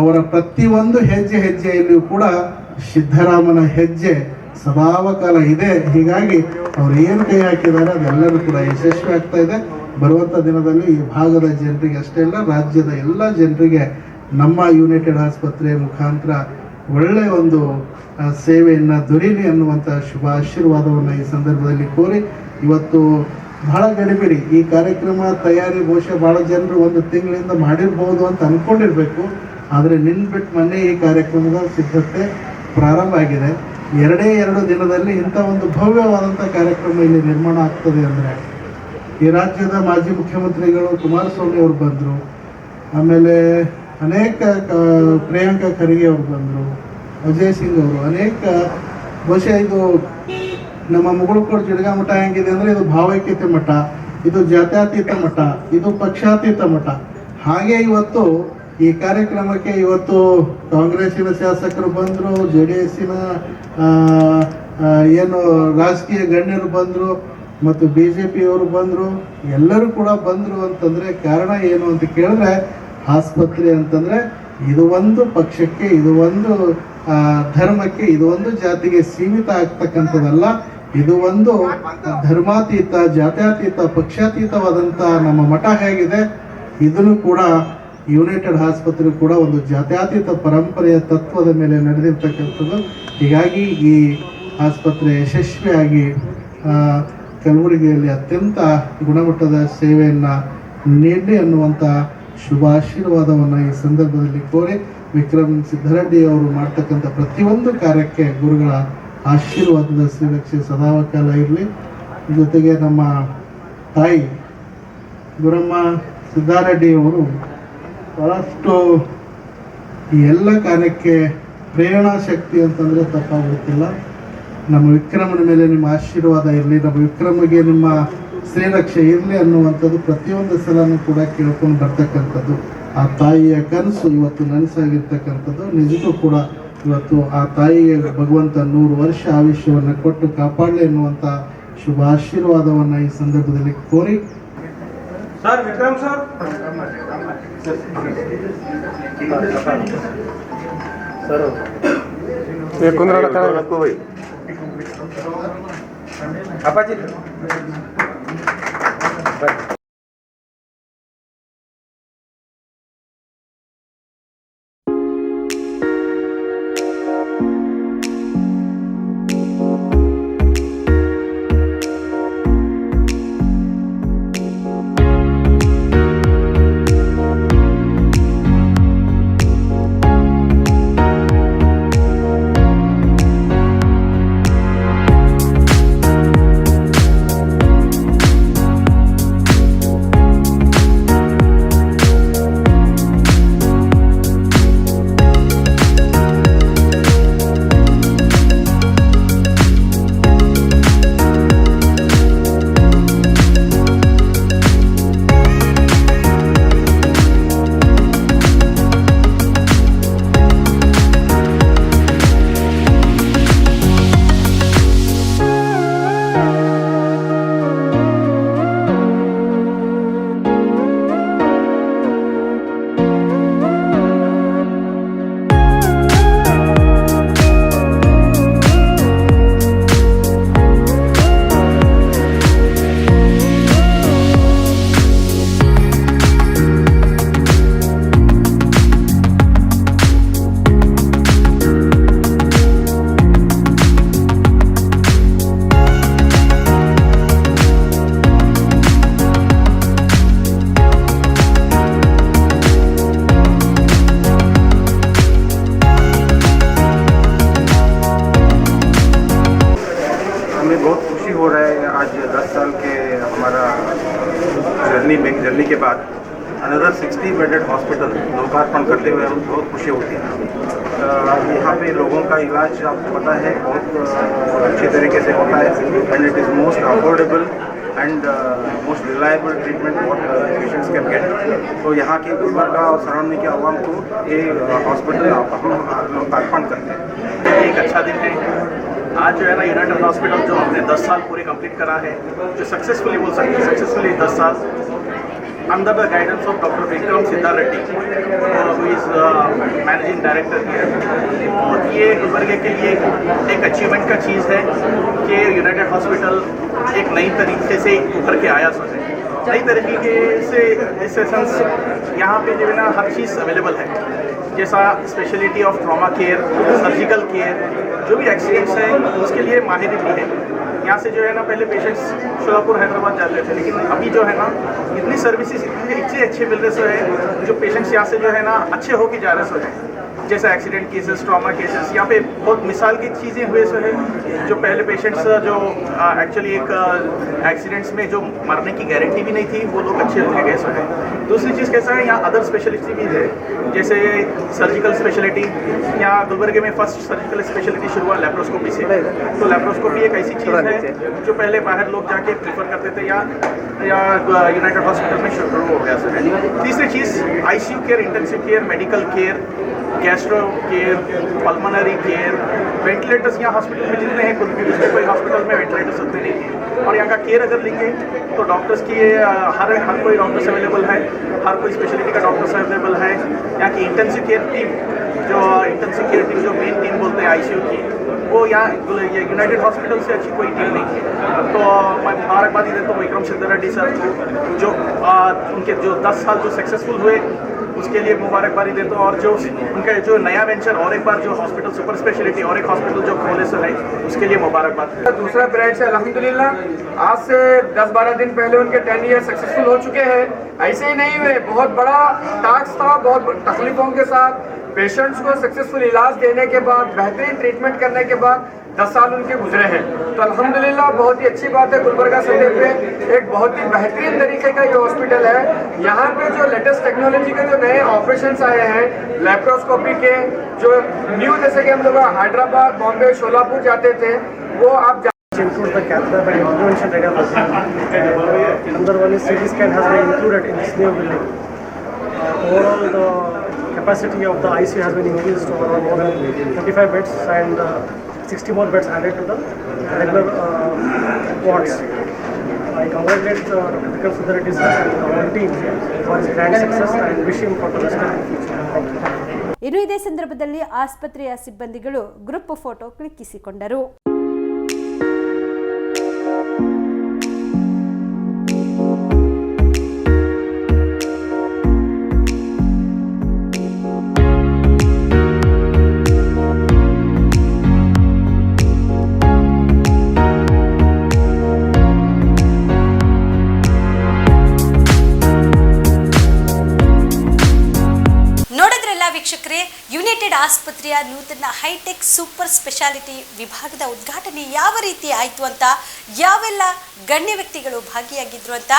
ಅವರ ಪ್ರತಿಯೊಂದು ಹೆಜ್ಜೆಯಲ್ಲಿಯೂ ಕೂಡ ಸಿದ್ದರಾಮನ ಹೆಜ್ಜೆ ಸದಾವಕಾಲ ಇದೆ. ಹೀಗಾಗಿ ಅವ್ರು ಏನು ಕೈ ಹಾಕಿದ್ದಾರೆ ಅದೆಲ್ಲರೂ ಕೂಡ ಯಶಸ್ವಿ ಆಗ್ತಾ ಇದೆ. ಬರುವಂಥ ದಿನದಲ್ಲಿ ಈ ಭಾಗದ ಜನರಿಗೆ ಅಷ್ಟೇ ಅಲ್ಲ, ರಾಜ್ಯದ ಎಲ್ಲ ಜನರಿಗೆ ನಮ್ಮ ಯುನೈಟೆಡ್ ಆಸ್ಪತ್ರೆ ಮುಖಾಂತರ ಒಳ್ಳೆಯ ಒಂದು ಸೇವೆಯನ್ನು ದೊರೀಲಿ ಅನ್ನುವಂಥ ಶುಭ ಆಶೀರ್ವಾದವನ್ನು ಈ ಸಂದರ್ಭದಲ್ಲಿ ಕೋರಿ, ಇವತ್ತು ಬಹಳ ಗಡಿಬಿಡಿ ಈ ಕಾರ್ಯಕ್ರಮ ತಯಾರಿ ಬಹುಶಃ ಭಾಳ ಜನರು ಒಂದು ತಿಂಗಳಿಂದ ಮಾಡಿರ್ಬೋದು ಅಂತ ಅಂದ್ಕೊಂಡಿರ್ಬೇಕು. ಆದರೆ ಬಿಟ್ಟು ಮೊನ್ನೆ ಈ ಕಾರ್ಯಕ್ರಮದ ಸಿದ್ಧತೆ ಪ್ರಾರಂಭ ಆಗಿದೆ. 2 ದಿನದಲ್ಲಿ ಇಂಥ ಒಂದು ಭವ್ಯವಾದಂಥ ಕಾರ್ಯಕ್ರಮ ಇಲ್ಲಿ ನಿರ್ಮಾಣ ಆಗ್ತದೆ ಅಂದರೆ, ಈ ರಾಜ್ಯದ ಮಾಜಿ ಮುಖ್ಯಮಂತ್ರಿಗಳು ಕುಮಾರಸ್ವಾಮಿ ಅವರು ಬಂದರು, ಆಮೇಲೆ ಅನೇಕ ಪ್ರಿಯಾಂಕಾ ಖರ್ಗೆ ಅವರು ಬಂದರು, ಅಜಯ್ ಸಿಂಗ್ ಅವರು, ಅನೇಕ ಬಹುಶಃ ಇದು ನಮ್ಮ ಮುಗುಳುಕೋಟೆ ಜಿಡ್ಗಾ ಮಠ ಹೆಂಗಿದೆ ಅಂದರೆ ಇದು ಭಾವೈಕ್ಯತೆ ಮಠ, ಇದು ಜಾತ್ಯತೀತ ಮಠ, ಇದು ಪಕ್ಷಾತೀತ ಮಠ. ಹಾಗೆ ಇವತ್ತು ಈ ಕಾರ್ಯಕ್ರಮಕ್ಕೆ ಇವತ್ತು ಕಾಂಗ್ರೆಸ್ಸಿನ ಶಾಸಕರು ಬಂದರು, JDS-ನ ಏನು ರಾಜಕೀಯ ಗಣ್ಯರು ಬಂದರು ಮತ್ತು BJP-ಯವರು ಬಂದರು, ಎಲ್ಲರೂ ಕೂಡ ಬಂದರು ಅಂತಂದರೆ ಕಾರಣ ಏನು ಅಂತ ಕೇಳಿದ್ರೆ, ಆಸ್ಪತ್ರೆ ಅಂತಂದರೆ ಇದು ಒಂದು ಪಕ್ಷಕ್ಕೆ, ಇದು ಒಂದು ಧರ್ಮಕ್ಕೆ, ಇದು ಒಂದು ಜಾತಿಗೆ ಸೀಮಿತ ಆಗ್ತಕ್ಕಂಥದ್ದಲ್ಲ. ಇದು ಒಂದು ಧರ್ಮಾತೀತ, ಜಾತ್ಯತೀತ, ಪಕ್ಷಾತೀತವಾದಂಥ ನಮ್ಮ ಮಠ ಹೇಗಿದೆ, ಇದನ್ನು ಕೂಡ ಯುನೈಟೆಡ್ ಆಸ್ಪತ್ರೆ ಕೂಡ ಒಂದು ಜಾತ್ಯತೀತ ಪರಂಪರೆಯ ತತ್ವದ ಮೇಲೆ ನಡೆದಿರ್ತಕ್ಕಂಥದ್ದು. ಹೀಗಾಗಿ ಈ ಆಸ್ಪತ್ರೆ ಯಶಸ್ವಿಯಾಗಿ ಕಲಬುರಗಿಯಲ್ಲಿ ಅತ್ಯಂತ ಗುಣಮಟ್ಟದ ಸೇವೆಯನ್ನು ನೀಡಲಿ ಅನ್ನುವಂಥ ಶುಭ ಆಶೀರ್ವಾದವನ್ನು ಈ ಸಂದರ್ಭದಲ್ಲಿ ಕೋರಿ, ವಿಕ್ರಮ್ ಸಿದ್ದರೆಡ್ಡಿ ಅವರು ಮಾಡ್ತಕ್ಕಂಥ ಪ್ರತಿಯೊಂದು ಕಾರ್ಯಕ್ಕೆ ಗುರುಗಳ ಆಶೀರ್ವಾದದ ಶ್ರೀರಕ್ಷೆ ಸದಾಕಾಲ ಇರಲಿ. ಜೊತೆಗೆ ನಮ್ಮ ತಾಯಿ ಗುರಮ್ಮ ಸಿದ್ದಾರೆಡ್ಡಿಯವರು ಭಾಳಷ್ಟು ಈ ಎಲ್ಲ ಕಾರ್ಯಕ್ಕೆ ಪ್ರೇರಣಾ ಶಕ್ತಿ ಅಂತಂದರೆ ತಪ್ಪಾಗುತ್ತಿಲ್ಲ. ನಮ್ಮ ವಿಕ್ರಮನ ಮೇಲೆ ನಿಮ್ಮ ಆಶೀರ್ವಾದ ಇರಲಿ, ನಮ್ಮ ವಿಕ್ರಮಗೆ ನಿಮ್ಮ ಶ್ರೀರಕ್ಷೆ ಇರಲಿ ಅನ್ನುವಂಥದ್ದು ಪ್ರತಿಯೊಂದು ಸಲನೂ ಕೂಡ ಕೇಳ್ಕೊಂಡು ಬರ್ತಕ್ಕಂಥದ್ದು. ಆ ತಾಯಿಯ ಕನಸು ಇವತ್ತು ನನಸಾಗಿರ್ತಕ್ಕಂಥದ್ದು. ನಿಜಕ್ಕೂ ಕೂಡ ಇವತ್ತು ಆ ತಾಯಿಗೆ ಭಗವಂತ 100 ವರ್ಷ ಆಯುಷ್ಯವನ್ನು ಕೊಟ್ಟು ಕಾಪಾಡಲಿ ಎನ್ನುವಂಥ ಶುಭ ಆಶೀರ್ವಾದವನ್ನು ಈ ಸಂದರ್ಭದಲ್ಲಿ ಕೋರಿ, ಸರ್ ವಿಕ್ರಮ್ ಸರ್ ಅಪ್ಪಾಜಿ हॉस्पिटल लोकार्पण करते हुए हम बहुत खुशी होती है। यहाँ पे लोगों का इलाज आपको पता है बहुत अच्छे तरीके से होता है and it is most affordable and most reliable treatment what patients can get. तो यहाँ के गुलबर्गा और सराउंडिंग के आवाम को ये हॉस्पिटल हम लोकार्पण करते हैं। एक अच्छा दिन है आज जो है ना, यूनाइटेड हॉस्पिटल जो हमने 10 साल पूरे कंप्लीट करा है, जो सक्सेसफुली बोल सकते हैं सक्सेसफुली 10 साल under the guidance of Dr. Vikram Siddhar Reddy, who is managing director here। और ये गुलबर्गे के लिए एक अचीवमेंट का चीज़ है कि यूनाइटेड हॉस्पिटल एक नई तरीके से उभर के आया सो है। नई तरीके से इस सेंस यहाँ पे जो है ना हर चीज़ अवेलेबल है, जैसा speciality of trauma care, surgical care, जो भी एक्सीडेंट्स हैं उसके लिए माहिर भी है। यहाँ से जो है ना पहले पेशेंट्स शोलापुर हैदराबाद जाते थे, लेकिन अभी जो है ना इतनी सर्विसेज इतने अच्छे मिल रहे सो है, जो पेशेंट्स यहाँ से जो है ना अच्छे होके जा रहे सो है। जैसे एक्सीडेंट केसेस, ट्रॉमा केसेस, यहाँ पे बहुत मिसाल की चीज़ें हुए सो है। जो पहले पेशेंट्स जो एक्चुअली एक एक्सीडेंट्स में जो मरने की गारंटी भी नहीं थी, वो लोग अच्छे होके गए सो है। दूसरी चीज़ कैसा है, यहाँ अदर स्पेशलिटी भी है, जैसे सर्जिकल स्पेशलिटी। यहाँ गुलबर्गे में फर्स्ट सर्जिकल स्पेशलिटी शुरू हुआ लेप्रोस्कोपी से। तो लेप्रोस्कोपी एक ऐसी चीज़ है जो पहले बाहर लोग जाके प्रीफर करते थे, या यूनाइटेड हॉस्पिटल में शुरू हो गया सर। तीसरी चीज़ ICU care, intensive care, medical care, gastro care, pulmonary care, ventilators यहाँ हॉस्पिटल में जितने हैं, दूसरे कोई हॉस्पिटल में वेंटिलेटर्स उतने नहीं हैं। और यहाँ का केयर अगर लेंगे तो डॉक्टर्स की हर कोई डॉक्टर्स अवेलेबल है, हर कोई स्पेशलिटी का डॉक्टर्स अवेलेबल है। यहाँ की इंटेंसिव केयर टीम, जो मेन टीम बोलते हैं ICU की, वो यहाँ यूनाइटेड हॉस्पिटल से अच्छी कोई टीम नहीं है। तो मैं मुबारकबादी देता हूँ विक्रम सिद्धर रेड्डी सर को, जो उनके जो 10 साल जो सक्सेसफुल हुए उसके लिए मुबारकबादी देता हूँ। और जो उनका जो नया वेंचर और एक बार जो हॉस्पिटल सुपर स्पेशलिटी और एक हॉस्पिटल जो खोले से है, उसके लिए मुबारकबाद। दूसरा ब्रांच है अल्हम्दुलिल्लाह, आज से 10-12 दिन पहले उनके 10 ईयर सक्सेसफुल हो चुके हैं। ऐसे ही नहीं हुए, बहुत बड़ा टास्क था, बहुत तकलीफों के साथ पेशेंट्स को सक्सेसफुल इलाज देने के बाद, बेहतरीन ट्रीटमेंट करने के बाद 10 साल उनके गुजरे हैं। तो अल्हम्दुलिल्लाह बहुत ही अच्छी बात है। गुलबर्गा सदर पे एक बहुत ही बेहतरीन तरीके का ये हॉस्पिटल है। यहाँ पे जो लेटेस्ट टेक्नोलॉजी के जो नए ऑपरेशंस आए हैं, लेप्रोस्कोपी के जो न्यू, जैसे कि हम लोग हैदराबाद, बॉम्बे, शोलापुर जाते थे, वो आप includes the catheter by intervention radiology, and another one is CT scan has been included in this new building. Overall, the capacity of the ICU has been increased to around more than 35 beds and 60 more beds added to the regular wards. I congratulate Dr. Vikram Siddhar Reddy sir and the whole team for his grand success and wish him for the best in the future. Thank you. ಇನ್ನು ಇದೇ ಸಂದರ್ಭದಲ್ಲಿ ಆಸ್ಪತ್ರೆಯ ಸಿಬ್ಬಂದಿಗಳು group photo ಕ್ಲಿಕ್ಕಿಸಿಕೊಂಡರು. ವೀಕ್ಷಕರೇ, United ಆಸ್ಪತ್ರೆಯ ನೂತನ high tech super speciality ವಿಭಾಗದ ಉದ್ಘಾಟನೆ ಯಾವ ರೀತಿ ಆಯಿತು ಅಂತ, ಯಾವೆಲ್ಲ ಗಣ್ಯ ವ್ಯಕ್ತಿಗಳು ಭಾಗಿಯಾಗಿದ್ರು ಅಂತ.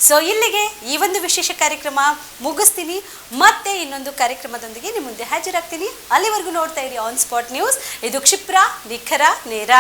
ಸೊ ಇಲ್ಲಿಗೆ ಈ ಒಂದು ವಿಶೇಷ ಕಾರ್ಯಕ್ರಮ ಮುಗಿಸ್ತೀನಿ. ಮತ್ತೆ ಇನ್ನೊಂದು ಕಾರ್ಯಕ್ರಮದೊಂದಿಗೆ ನಿಮ್ಮ ಮುಂದೆ ಹಾಜರಾಗ್ತೀನಿ. ಅಲ್ಲಿವರೆಗೂ ನೋಡ್ತಾ ಇರಿ ಆನ್ ಸ್ಪಾಟ್ ನ್ಯೂಸ್. ಇದು ಕ್ಷಿಪ್ರ, ನಿಖರ, ನೇರ.